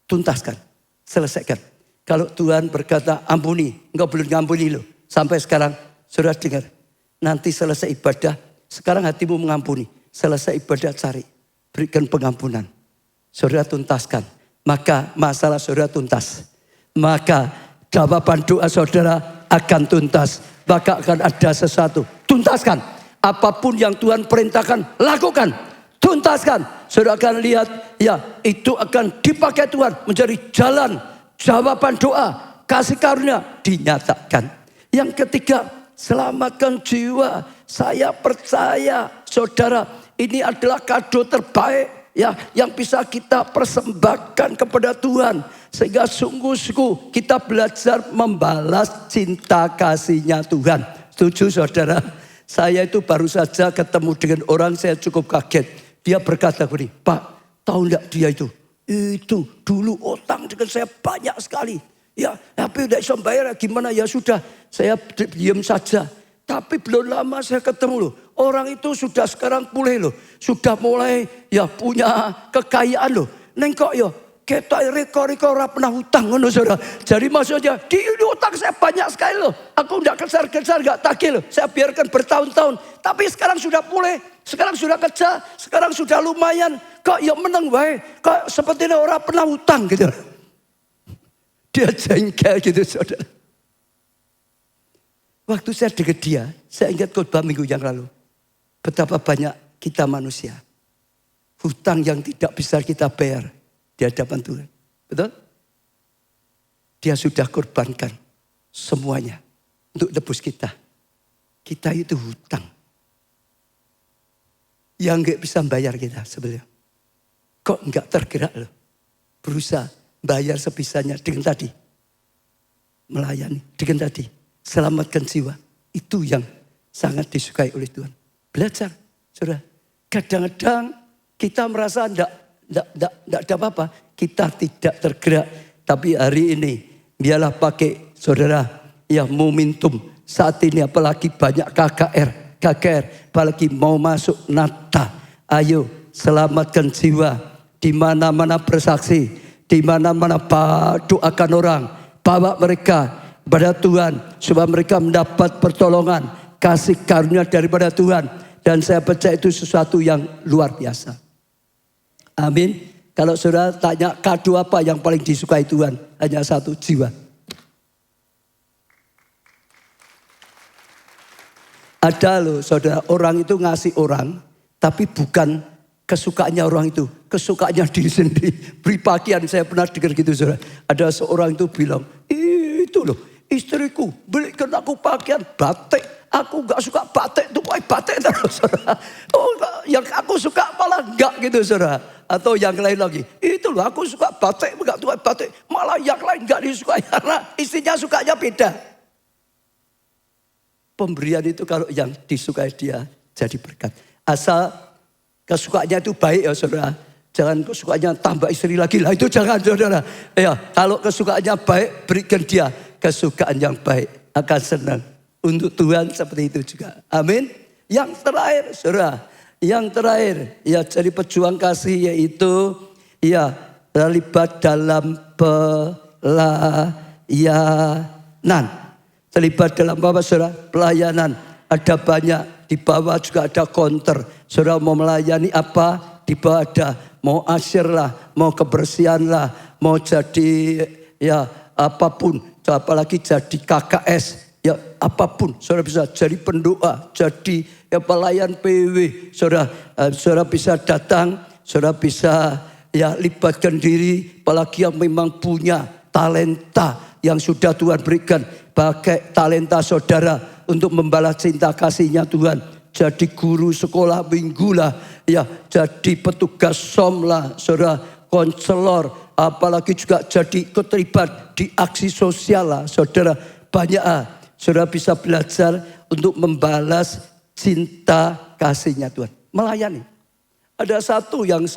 tuntaskan, selesaikan. Kalau Tuhan berkata ampuni, engkau belum ngampuni loh. Sampai sekarang saudara dengar, nanti selesai ibadah, sekarang hatimu mengampuni. Selesai ibadah cari, berikan pengampunan. Saudara tuntaskan, maka masalah saudara tuntas. Maka jawaban doa saudara akan tuntas. Maka akan ada sesuatu. Tuntaskan. Apapun yang Tuhan perintahkan, lakukan. Tuntaskan. Saudara akan lihat, itu akan dipakai Tuhan menjadi jalan jawaban doa. Kasih karunia dinyatakan. Yang ketiga, selamatkan jiwa. Saya percaya, saudara, ini adalah kado terbaik yang bisa kita persembahkan kepada Tuhan. Sehingga sungguh-sungguh kita belajar membalas cinta kasihnya Tuhan. Setuju saudara? Saya itu baru saja ketemu dengan orang, saya cukup kaget. Dia berkata begini, Pak, tahu enggak dia itu? Itu dulu utang dengan saya banyak sekali. Tapi tidak bisa bayar, gimana ya sudah. Saya diam saja. Tapi belum lama saya ketemu loh. Orang itu sudah sekarang pulih loh. Sudah mulai punya kekayaan loh. Nengkok kita rekor-rekor pernah hutang. Saudara. Jadi maksudnya di hutang saya banyak sekali loh. Aku tidak kejar-kejar, tidak tagih loh. Saya biarkan bertahun-tahun. Tapi sekarang sudah pulih. Sekarang sudah kerja. Sekarang sudah lumayan. Kok menang wae. Kok seperti orang pernah hutang gitu. Dia jengkel gitu saudara. Waktu saya dekat dia, saya ingat khotbah minggu yang lalu. Betapa banyak kita manusia. Hutang yang tidak bisa kita bayar di hadapan Tuhan. Betul? Dia sudah korbankan semuanya untuk tebus kita. Kita itu hutang. Yang gak bisa bayar kita sebenarnya. kok enggak tergerak loh. Berusaha bayar sebisanya dengan tadi. Melayani dengan tadi. Selamatkan jiwa. Itu yang sangat disukai oleh Tuhan. Belajar, saudara. Kadang-kadang kita merasa enggak ada apa-apa. Kita tidak tergerak. Tapi hari ini, biarlah pakai saudara yang momentum. Saat ini apalagi banyak KKR. Apalagi mau masuk Natal. Ayo selamatkan jiwa. Di mana-mana bersaksi. Di mana-mana doakan orang. Bawa mereka kepada Tuhan. Supaya mereka mendapat pertolongan. Kasih karunia daripada Tuhan. Dan saya percaya itu sesuatu yang luar biasa. Amin. Kalau saudara tanya kado apa yang paling disukai Tuhan. Hanya satu, jiwa. Ada loh saudara, orang itu ngasih orang. Tapi bukan kesukaannya orang itu. Kesukaannya diri sendiri. Beri pakaian, saya pernah dengar gitu saudara. Ada seorang itu bilang, itu loh istriku belikan aku pakaian batik. Aku gak suka batik, tuh batik terus saudara. Oh, yang aku suka malah enggak gitu saudara. Atau yang lain lagi, itu loh aku suka batik, enggak tuh batik. Malah yang lain enggak disukai karena istrinya sukanya beda. Pemberian itu kalau yang disukai dia jadi berkat. Asal kesukaannya itu baik ya saudara. Jangan kesukaannya tambah istri lagi lah, itu jangan saudara. Ya, kalau kesukaannya baik berikan dia kesukaan yang baik, akan senang. Untuk Tuhan seperti itu juga. Amin. Yang terakhir saudara. Yang terakhir ya jadi pejuang kasih yaitu ya terlibat dalam pelayanan. Terlibat dalam apa saudara? Pelayanan. Ada banyak. Di bawah juga ada counter. Saudara mau melayani apa? Di bawah ada. Mau asyir lah. Mau kebersihan lah. Mau jadi ya apapun. Apalagi jadi KKS. Ya apapun. Saudara bisa jadi pendoa. Jadi ya pelayan PW. Saudara bisa datang. Saudara bisa ya libatkan diri. Apalagi yang memang punya talenta yang sudah Tuhan berikan. Pakai talenta saudara untuk membalas cinta kasihnya Tuhan. Jadi guru sekolah minggu lah. Ya, jadi petugas som lah. Saudara, konselor. Apalagi juga jadi keterlibat di aksi sosial lah. Saudara, banyak saudara bisa belajar untuk membalas cinta kasihnya Tuhan. Melayani. Ada satu yang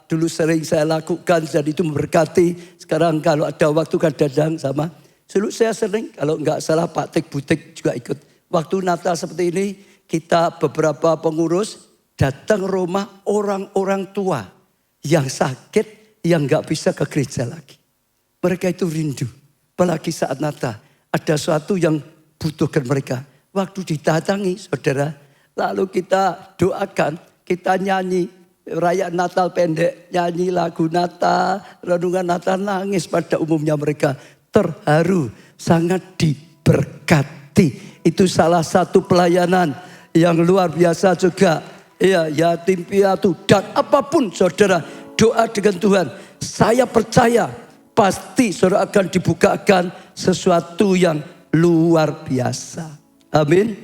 dulu sering saya lakukan. Jadi itu memberkati. Sekarang kalau ada waktu kadang-kadang sama. Dulu saya sering, kalau enggak salah Pak Tek Butek juga ikut. Waktu Natal seperti ini, kita beberapa pengurus datang rumah orang-orang tua yang sakit, yang enggak bisa ke gereja lagi. Mereka itu rindu, apalagi saat Natal. Ada sesuatu yang butuhkan mereka. Waktu didatangi saudara, lalu kita doakan, kita nyanyi. Perayaan Natal pendek, nyanyi lagu Natal, renungan Natal, nangis pada umumnya mereka. Terharu, sangat diberkati. Itu salah satu pelayanan yang luar biasa juga. Ya, yatim piatu dan apapun saudara doa dengan Tuhan. Saya percaya pasti saudara akan dibukakan sesuatu yang luar biasa. Amin.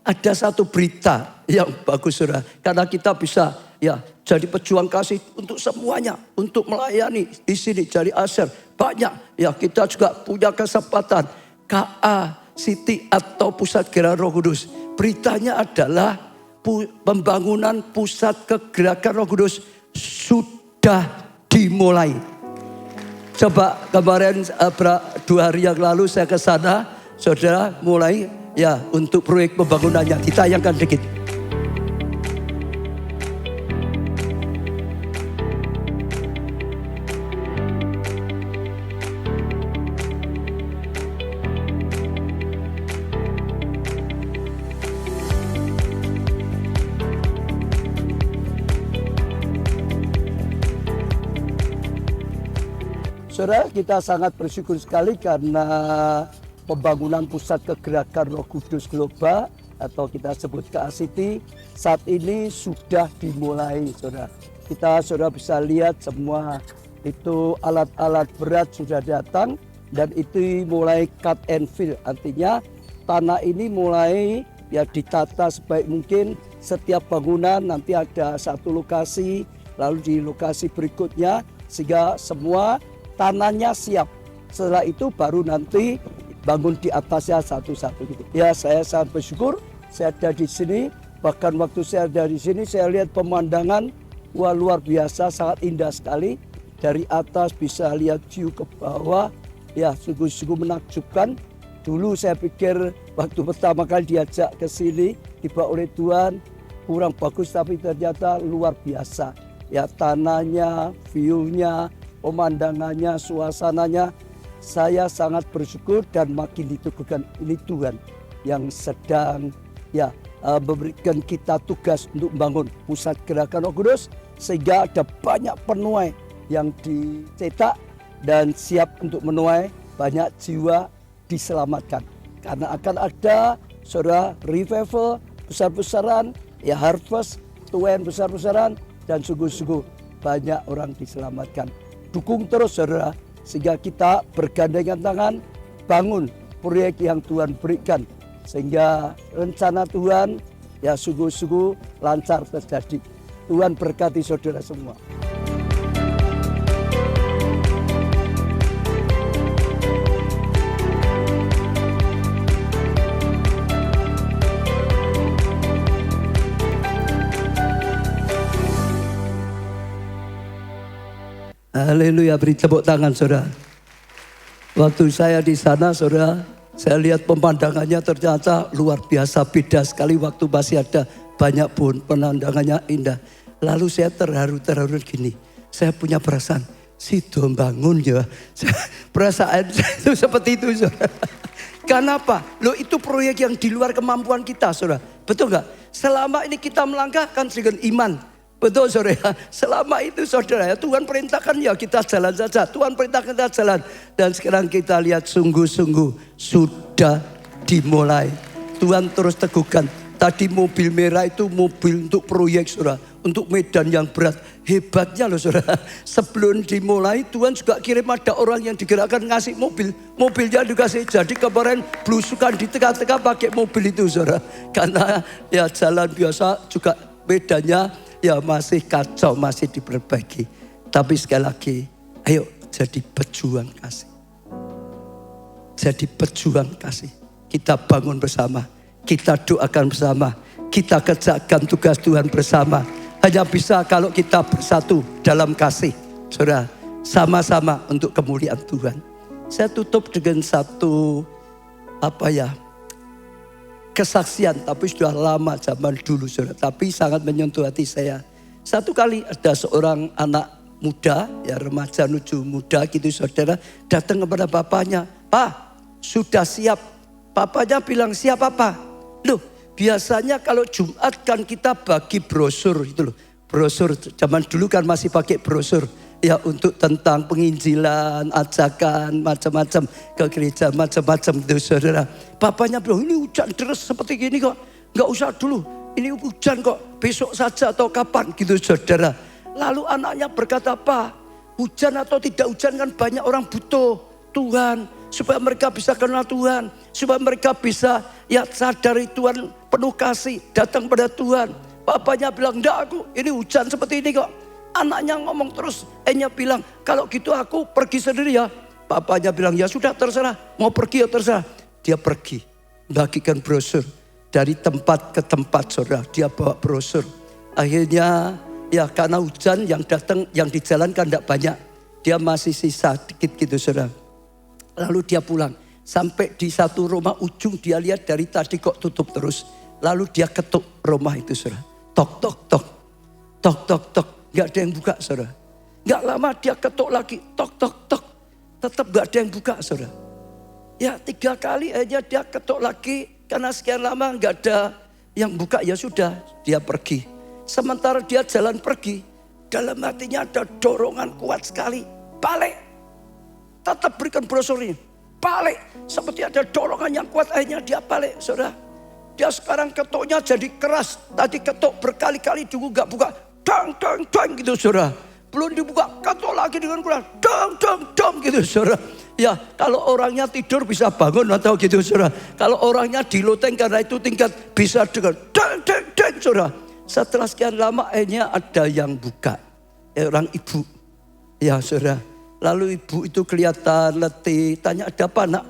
Ada satu berita yang bagus saudara. Karena kita bisa ya jadi pejuang kasih untuk semuanya. Untuk melayani di sini jadi aser. Banyak ya kita juga punya kesempatan. KA City atau Pusat Gerakan Roh Kudus. Beritanya adalah pembangunan Pusat Kegerakan Roh Kudus sudah dimulai. Coba kemarin 2 hari yang lalu saya ke sana. Saudara mulai ya untuk proyek pembangunannya. Ditayangkan dikit. Saudara, kita sangat bersyukur sekali karena pembangunan Pusat Kegerakan Roh Kudus Global atau kita sebut KACT saat ini sudah dimulai, saudara. Saudara bisa lihat semua itu alat-alat berat sudah datang dan itu mulai cut and fill. Artinya tanah ini mulai ya ditata sebaik mungkin. Setiap bangunan nanti ada satu lokasi lalu di lokasi berikutnya, sehingga semua tanahnya siap. Setelah itu baru nanti bangun di atasnya satu-satu gitu. Ya, saya sangat bersyukur saya ada di sini. Bahkan waktu saya ada di sini saya lihat pemandangan wah luar biasa, sangat indah sekali. Dari atas bisa lihat view ke bawah. Ya, sungguh-sungguh menakjubkan. Dulu saya pikir waktu pertama kali diajak ke sini dibawa oleh Tuhan kurang bagus, tapi ternyata luar biasa. Ya, tanahnya, view-nya, pemandangannya, suasananya. Saya sangat bersyukur dan makin diteguhkan. Ini Tuhan yang sedang memberikan kita tugas untuk membangun pusat gerakan Roh Kudus, sehingga ada banyak penuai yang dicetak dan siap untuk menuai, banyak jiwa diselamatkan. Karena akan ada saudara revival besar-besaran, ya harvest, tuain besar-besaran, dan sungguh-sungguh banyak orang diselamatkan. Dukung terus saudara, sehingga kita bergandengan tangan bangun proyek yang Tuhan berikan, sehingga rencana Tuhan ya sungguh-sungguh lancar terjadi. Tuhan berkati saudara semua. Haleluya, beri tepuk tangan saudara. Waktu saya di sana saudara, saya lihat pemandangannya ternyata luar biasa, beda sekali waktu masih ada banyak pohon, pemandangannya indah. Lalu saya terharu gini, saya punya perasaan, sido bangun ya. Perasaan itu seperti itu saudara. Kenapa? Loh, itu proyek yang di luar kemampuan kita saudara. Betul gak? Selama ini kita melangkahkan dengan iman. Betul saudara, selama itu saudara ya Tuhan perintahkan ya kita jalan saja. Tuhan perintahkan kita jalan. Dan sekarang kita lihat sungguh-sungguh sudah dimulai. Tuhan terus teguhkan. Tadi mobil merah itu mobil untuk proyek saudara. Untuk medan yang berat. Hebatnya loh saudara. Sebelum dimulai Tuhan juga kirim ada orang yang digerakkan ngasih mobil. Mobilnya dikasih. Jadi kemarin belusukan di tengah-tengah pakai mobil itu saudara. Karena ya jalan biasa juga medannya ya masih kacau, masih diperbaiki. Tapi sekali lagi, ayo jadi pejuang kasih. Jadi pejuang kasih. Kita bangun bersama, kita doakan bersama, kita kerjakan tugas Tuhan bersama. Hanya bisa kalau kita bersatu dalam kasih. Saudara, sama-sama untuk kemuliaan Tuhan. Saya tutup dengan satu kesaksian, tapi sudah lama zaman dulu saudara, tapi sangat menyentuh hati saya. Satu kali ada seorang anak muda, ya remaja menuju muda gitu saudara, datang kepada bapaknya, "Pak, sudah siap?" Bapaknya bilang, "Siap apa?" "Loh, biasanya kalau Jumat kan kita bagi brosur itu loh. Brosur zaman dulu kan masih pakai brosur. Ya untuk tentang penginjilan, ajakan, macam-macam ke gereja, macam-macam itu saudara." Bapaknya bilang, "Ini hujan deras seperti gini kok. Enggak usah dulu, ini hujan kok, besok saja atau kapan gitu saudara." Lalu anaknya berkata, "Pak, hujan atau tidak hujan kan banyak orang butuh Tuhan. Supaya mereka bisa kenal Tuhan. Supaya mereka bisa ya sadari Tuhan, penuh kasih, datang pada Tuhan." Bapaknya bilang, "Enggak aku, ini hujan seperti ini kok." Anaknya ngomong terus, bilang, "Kalau gitu aku pergi sendiri ya." Bapaknya bilang, "Ya sudah terserah, mau pergi ya terserah." Dia pergi, bagikan brosur. Dari tempat ke tempat saudara, dia bawa brosur. Akhirnya ya karena hujan yang datang, yang dijalankan tidak banyak. Dia masih sisa dikit gitu saudara. Lalu dia pulang, sampai di satu rumah ujung dia lihat dari tadi kok tutup terus. Lalu dia ketuk rumah itu saudara. Tok, tok, tok, tok, tok, tok. Gak ada yang buka saudara. Gak lama dia ketuk lagi. Tok, tok, tok. Tetap gak ada yang buka saudara. Ya 3 kali aja dia ketuk lagi. Karena sekian lama gak ada yang buka, ya sudah dia pergi. Sementara dia jalan pergi. Dalam hatinya ada dorongan kuat sekali. Balik. Tetap berikan brosurnya. Balik. Seperti ada dorongan yang kuat, akhirnya dia balik saudara. Dia sekarang ketuknya jadi keras. Tadi ketuk berkali-kali juga gak buka. Dang, dang, dang gitu saudara. Belum dibuka, ketuk lagi dengan kuat. Dang, dang, dang gitu saudara. Ya kalau orangnya tidur bisa bangun atau gitu saudara. Kalau orangnya di loteng karena itu tingkat bisa dengar. Dang, dang, dang saudara. Setelah sekian lama akhirnya ada yang buka. orang ibu. Ya saudara, lalu ibu itu kelihatan letih, tanya ada apa nak?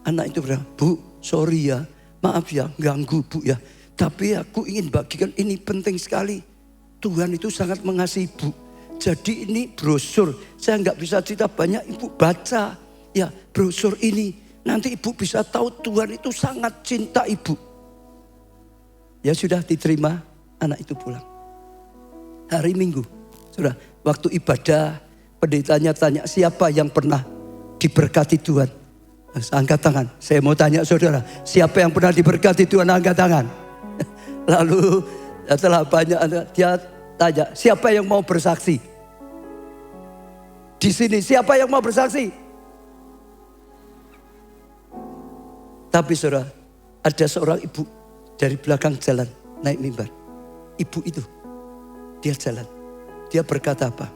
Anak itu bilang, Bu, sorry ya, maaf ya, ganggu Bu ya. Tapi aku ingin bagikan ini penting sekali. Tuhan itu sangat mengasihi ibu. Jadi ini brosur, saya nggak bisa cerita banyak, ibu baca. Ya brosur ini, nanti ibu bisa tahu Tuhan itu sangat cinta ibu. Ya sudah diterima, anak itu pulang. Hari Minggu, sudah waktu ibadah, pendetanya tanya siapa yang pernah diberkati Tuhan. Angkat tangan, saya mau tanya saudara, siapa yang pernah diberkati Tuhan, angkat tangan. Lalu setelah banyak dia tanya, siapa yang mau bersaksi? Di sini siapa yang mau bersaksi? Tapi saudara, ada seorang ibu dari belakang jalan naik mimbar. Ibu itu, dia jalan. Dia berkata apa?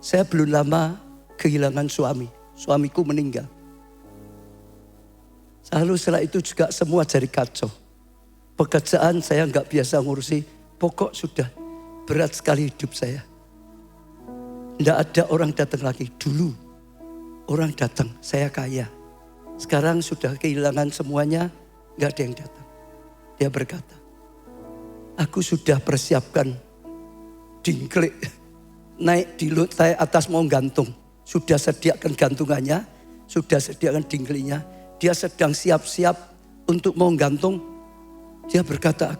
Saya belum lama kehilangan suami. Suamiku meninggal. Lalu setelah itu juga semua jadi kacau. Pekerjaan saya nggak biasa ngurusi. Pokok sudah berat sekali hidup saya. Tidak ada orang datang lagi. Dulu orang datang, saya kaya. Sekarang sudah kehilangan semuanya, nggak ada yang datang. Dia berkata, aku sudah persiapkan dingklik, naik di lantai atas mau gantung. Sudah sediakan gantungannya, sudah sediakan dingkliknya. Dia sedang siap-siap untuk mau gantung. Dia berkata,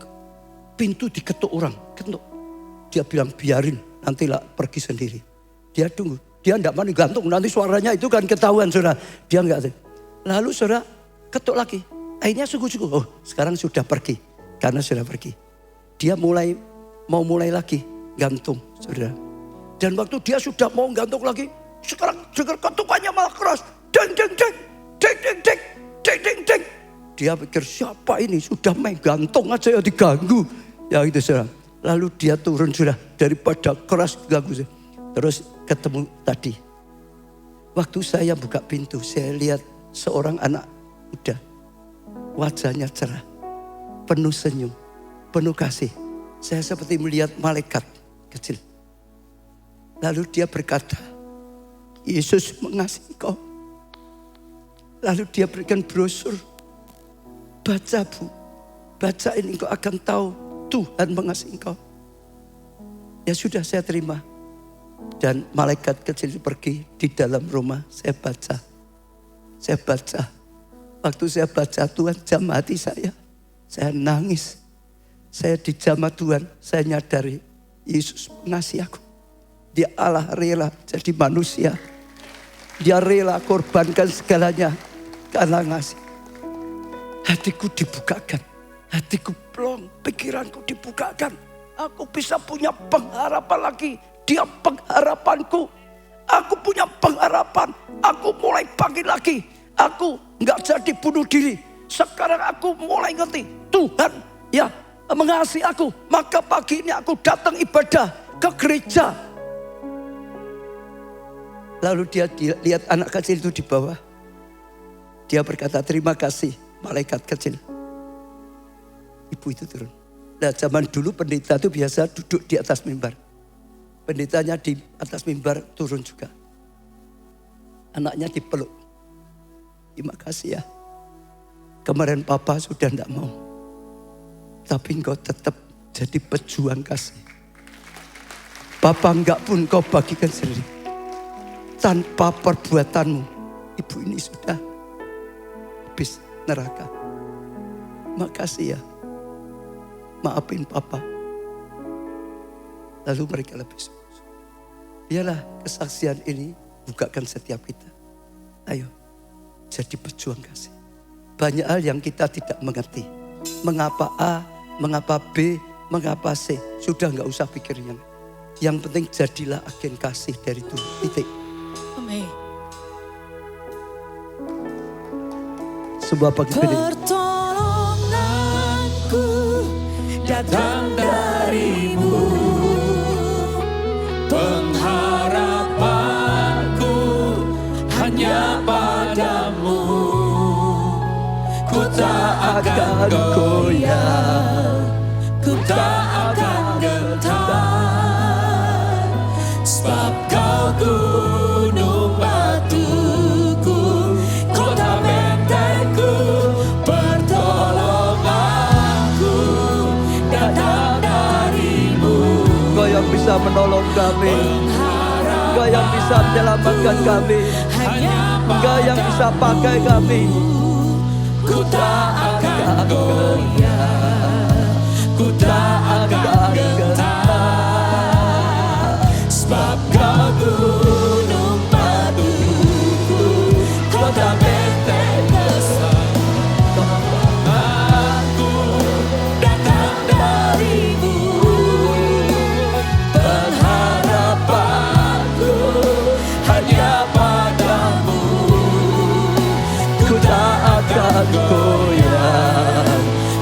pintu diketuk orang, ketuk. Dia bilang biarin, nantilah pergi sendiri. Dia tunggu, dia tidak mau gantung, nanti suaranya itu kan ketahuan saudara. Dia enggak. Lalu saudara ketuk lagi, akhirnya sungguh-sungguh, oh sekarang sudah pergi. Karena sudah pergi. Dia mau mulai lagi gantung saudara. Dan waktu dia sudah mau gantung lagi, sekarang dengar ketukannya malah keras. Deng, deng, deng, deng, deng, deng, deng, deng, deng. Dia pikir siapa ini, sudah main gantung aja ya diganggu. Ya itu saudara. Lalu dia turun sudah daripada keras ganggu. Terus ketemu tadi. Waktu saya buka pintu, saya lihat seorang anak muda. Wajahnya cerah, penuh senyum, penuh kasih. Saya seperti melihat malaikat kecil. Lalu dia berkata, Yesus mengasihi kau. Lalu dia berikan brosur. Baca Bu, baca ini kau akan tahu Tuhan mengasihi kau. Ya sudah saya terima. Dan malaikat kecil itu pergi di dalam rumah. Saya baca. Waktu saya baca Tuhan jamah hati saya. Saya nangis. Saya dijamah Tuhan. Saya nyadari Yesus mengasihi aku. Dia Allah rela jadi manusia. Dia rela korbankan segalanya karena ngasih. Hatiku dibukakan. Hatiku plong. Pikiranku dibukakan. Aku bisa punya pengharapan lagi. Dia pengharapanku. Aku punya pengharapan. Aku mulai bangkit lagi. Aku nggak jadi bunuh diri. Sekarang aku mulai ngerti. Tuhan ya mengasihi aku. Maka pagi ini aku datang ibadah ke gereja. Lalu dia lihat anak kecil itu di bawah. Dia berkata terima kasih malaikat kecil. Ibu itu turun. Nah zaman dulu pendeta itu biasa duduk di atas mimbar. Pendetanya di atas mimbar turun juga. Anaknya dipeluk. Terima kasih ya. Kemarin papa sudah tidak mau. Tapi engkau tetap jadi pejuang kasih. Papa enggak pun kau bagikan sendiri. Tanpa perbuatanmu. Ibu ini sudah habis neraka. Makasih ya. Maafin papa. Lalu mereka lebih sungguh. Biarlah kesaksian ini bukakan setiap kita. Ayo, jadi pejuang kasih. Banyak hal yang kita tidak mengerti. Mengapa A, mengapa B, mengapa C. Sudah gak usah pikir yang. Yang penting jadilah agen kasih dari Tuhan. Titik. Amin. Sebuah pagi Pertolonganku datang darimu. Pengharapanku hanya padamu. Ku tak akan goyah, ku tak akan gentar. gunung batuku, kota bentengku, pertolonganku datang darimu. Engkau yang bisa menolong kami, Engkau yang bisa menyelamatkan kami, Engkau yang bisa pakai kami. Ku tak akan goyah, ku tak akan gentar, sebab Kau gunung batuku, kota benteng keselamatanku datang darimu. Pengharapanku hanya padamu. Ku tak akan goyah,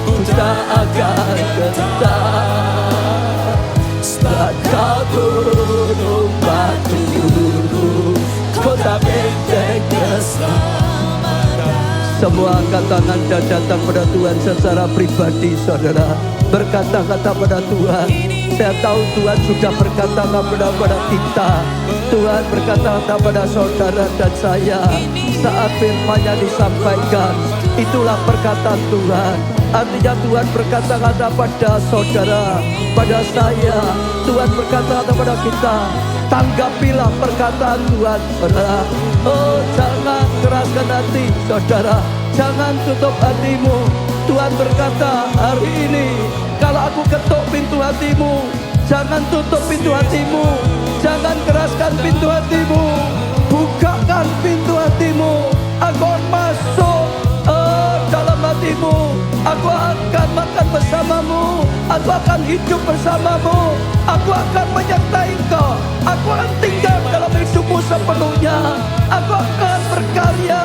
ku tak akan gentar, sebab Kau gunung batuku, kota benteng keselamatan. Semua angkat tangan dan datang pada Tuhan secara pribadi, saudara. Berkata-kata pada Tuhan. Saya tahu Tuhan sudah berkata-kata pada kita. Tuhan berkata-kata pada saudara dan saya. Saat firman-Nya disampaikan, itulah perkataan Tuhan. Artinya Tuhan berkata-kata pada saudara, pada saya. Tuhan berkata-kata pada kita. Tanggapilah perkataan Tuhan, saudara. Oh, jangan keraskan hati, saudara. Jangan tutup hatimu. Tuhan berkata hari ini, kalau aku ketuk pintu hatimu, jangan tutup pintu hatimu, jangan keraskan pintu hatimu, bukakan pintu hatimu. Aku akan masuk dalam hatimu, aku akan makan bersamamu, aku akan hidup bersamamu, aku akan menyertai engkau, aku akan tinggal dalam hidupmu sepenuhnya, aku akan berkarya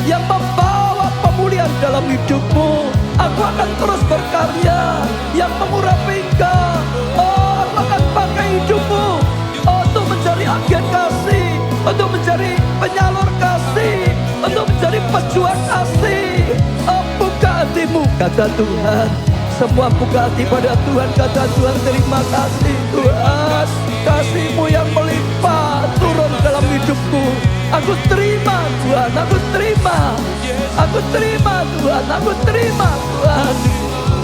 yang membawa pemulihan dalam hidupmu. Aku akan terus berkarya yang mengurapi engkau. Oh, aku akan pakai hidupmu untuk menjadi agen kasih, untuk menjadi penyalur kasih, untuk menjadi pejuang kasih. Oh, buka hatimu, kata Tuhan. Semua buka hati pada Tuhan, kata Tuhan. Terima kasih Tuhan, kasih-Mu yang melimpah turun dalam hidupku. Aku terima Tuhan, aku terima, aku terima Tuhan, aku terima Tuhan.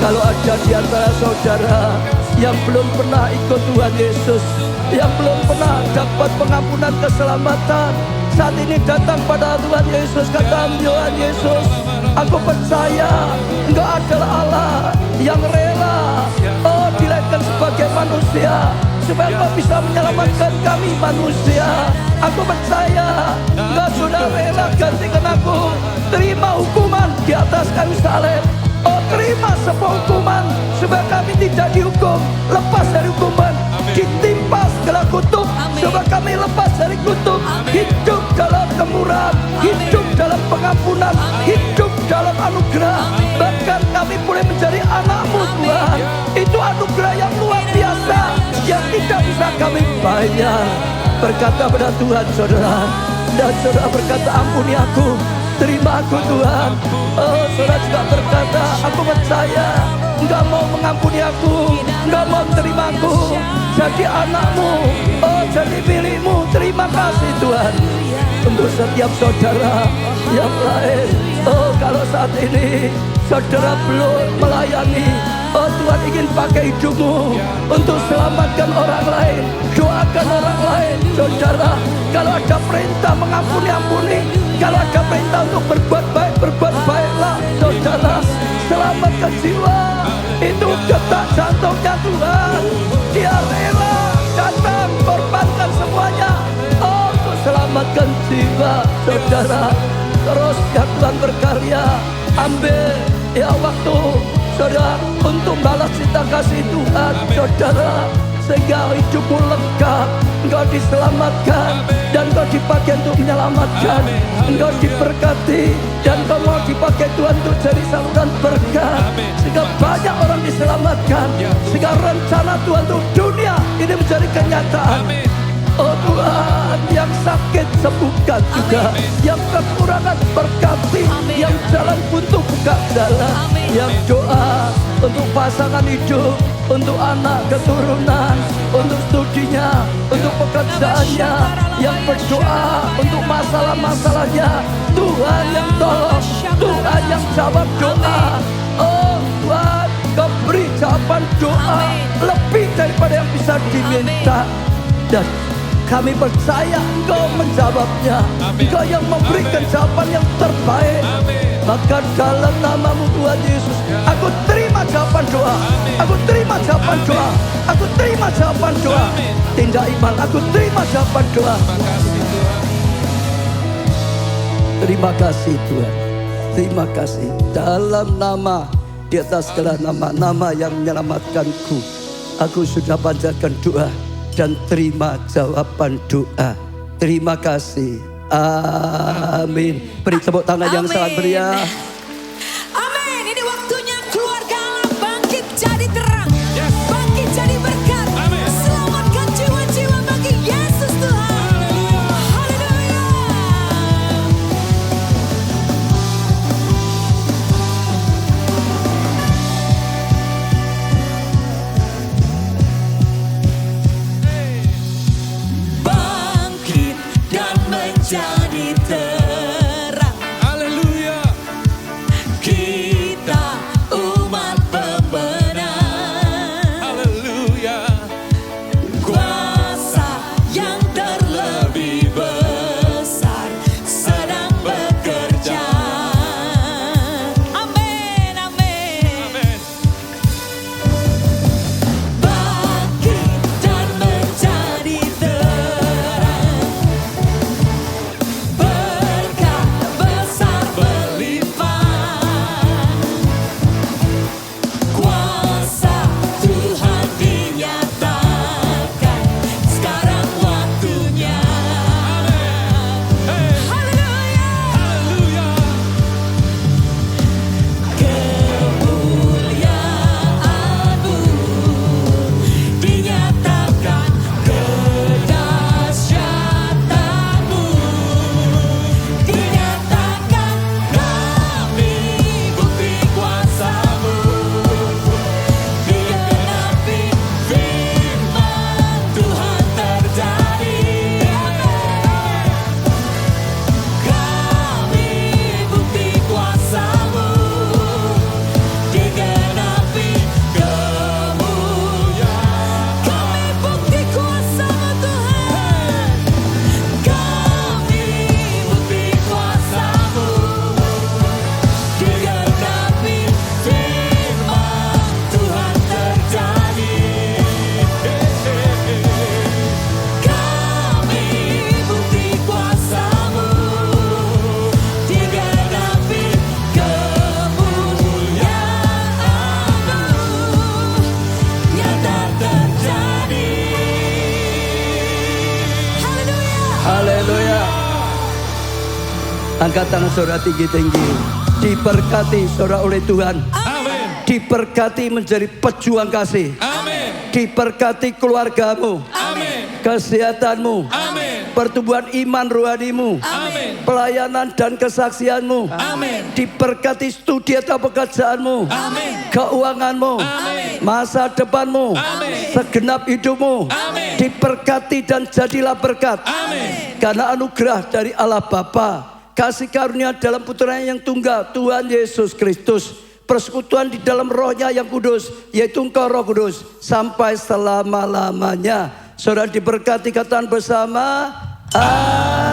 Kalau ada di antara saudara yang belum pernah ikut Tuhan Yesus, yang belum pernah dapat pengampunan keselamatan, saat ini datang pada Tuhan Yesus. Kata Tuhan Yesus, aku percaya Engkau adalah Allah yang rela dilahirkan sebagai manusia, supaya Engkau bisa menyelamatkan kami manusia. Aku percaya Engkau sudah rela gantikan aku. Terima hukuman di atas kayu salib. Oh, terima sebuah hukuman supaya kami tidak dihukum, lepas dari hukuman, ditimpa segala kutuk, supaya kami lepas dari kutuk, hidup dalam kemurahan, hidup dalam pengampunan, hidup dalam anugerah. Bahkan kami boleh menjadi anak-Mu Tuhan. Itu anugerah yang luar biasa, yang tidak bisa kami bayar. Berkata pada Tuhan, saudara, dan saudara berkata, ampuni aku, terima aku Tuhan. Oh, saudara juga berkata, aku percaya Engkau mau mengampuni aku, Engkau mau menerima aku jadi anak-Mu, oh jadi milik-Mu. Terima kasih Tuhan. Untuk setiap saudara yang lain, oh kalau saat ini saudara belum melayani, oh Tuhan ingin pakai hidupmu untuk selamatkan orang lain, doakan orang lain. Saudara, kalau ada perintah mengampuni, ampuni. Kalau ada perintah untuk berbuat baik, berbuat baiklah. Saudara, selamatkan jiwa. Itu detak jantungnya Tuhan. Dia rela datang korbankan semuanya, oh untuk selamatkan jiwa. Saudara, terus ya Tuhan berkarya. Ambil ya waktu saudara untuk balas cinta kasih Tuhan, saudara, sehingga hidupmu lengkap. Engkau diselamatkan dan engkau dipakai untuk menyelamatkan. Engkau diberkati dan engkau mau dipakai Tuhan untuk jadi saluran berkat, sehingga banyak orang diselamatkan, sehingga rencana Tuhan untuk dunia ini menjadi kenyataan. Oh Tuhan, yang sakit sembuhkan juga, yang kekurangan berkati, yang jalan buntu buka jalan, yang doa untuk pasangan hidup, untuk anak keturunan, untuk studinya, untuk pekerjaannya, yang berdoa untuk masalah-masalahnya. Tuhan yang tolong, Tuhan yang jawab doa. Oh Tuhan, Kau beri jawaban doa lebih daripada yang bisa diminta. Dan kami percaya Engkau menjawabnya. Engkau yang memberikan jawaban yang terbaik. Maka dalam nama-Mu Tuhan Yesus, aku terima jawaban doa. Aku terima jawaban doa. Aku terima jawaban doa. Tindak iman, aku terima jawaban doa. Terima kasih Tuhan. Terima kasih. Dalam nama, di atas segala nama-nama yang menyelamatkanku, aku sudah panjatkan doa dan terima jawaban doa. Terima kasih. Amin. Beri tepuk tangan yang sangat meriah. Amin. Ini waktunya keluarga Allah bangkit jadi terang, bangkit jadi berkat. Selamatkan jiwa-jiwa bagi Yesus Tuhan. Haleluya. Bangkit dan menjadi terang. Haleluya. Kita umat pembenar. Haleluya. Kuasa yang terlebih besar sedang bekerja. Amin, amin. Amin. Bangkit dan menjadi terang. Berkat besar berlimpah. Kuasa Tuhan dinyatakan. Sekarang waktunya. Haleluya. Haleluya. Kemuliaan-Mu dinyatakan, kedahsyatan-Mu dinyatakan. Kami bukti kuasa-Mu digenapi, firman Tuhan terjadi. Kami bukti kuasa-Mu digenapi, kemuliaan. Kami bukti kuasa-Mu Tuhan. Kami bukti kuasa-Mu digenapi, firman Tuhan terjadi. Kami bukti kuasa-Mu digenapi, kemuliaan-Mu nyata terjadi. Haleluya. Haleluya. Angkat tangan saudara tinggi-tinggi. Diberkati saudara oleh Tuhan. Amin. Diberkati menjadi pejuang kasih. Amin. Diberkati keluargamu, Amin. kesehatanmu, Amin. pertumbuhan iman rohanimu, Amin. pelayanan dan kesaksianmu. Amin. Diberkati studi atau pekerjaanmu, Amin. keuanganmu, Amin. masa depanmu, Amin. segenap hidupmu. Amin. Diberkati dan jadilah berkat. Amin. Karena anugerah dari Allah Bapa, kasih karunia dalam putranya yang tunggal, Tuhan Yesus Kristus, persekutuan di dalam rohnya yang kudus, yaitu Engkau Roh Kudus, sampai selama-lamanya. Saudara diberkati, katakan bersama, amin.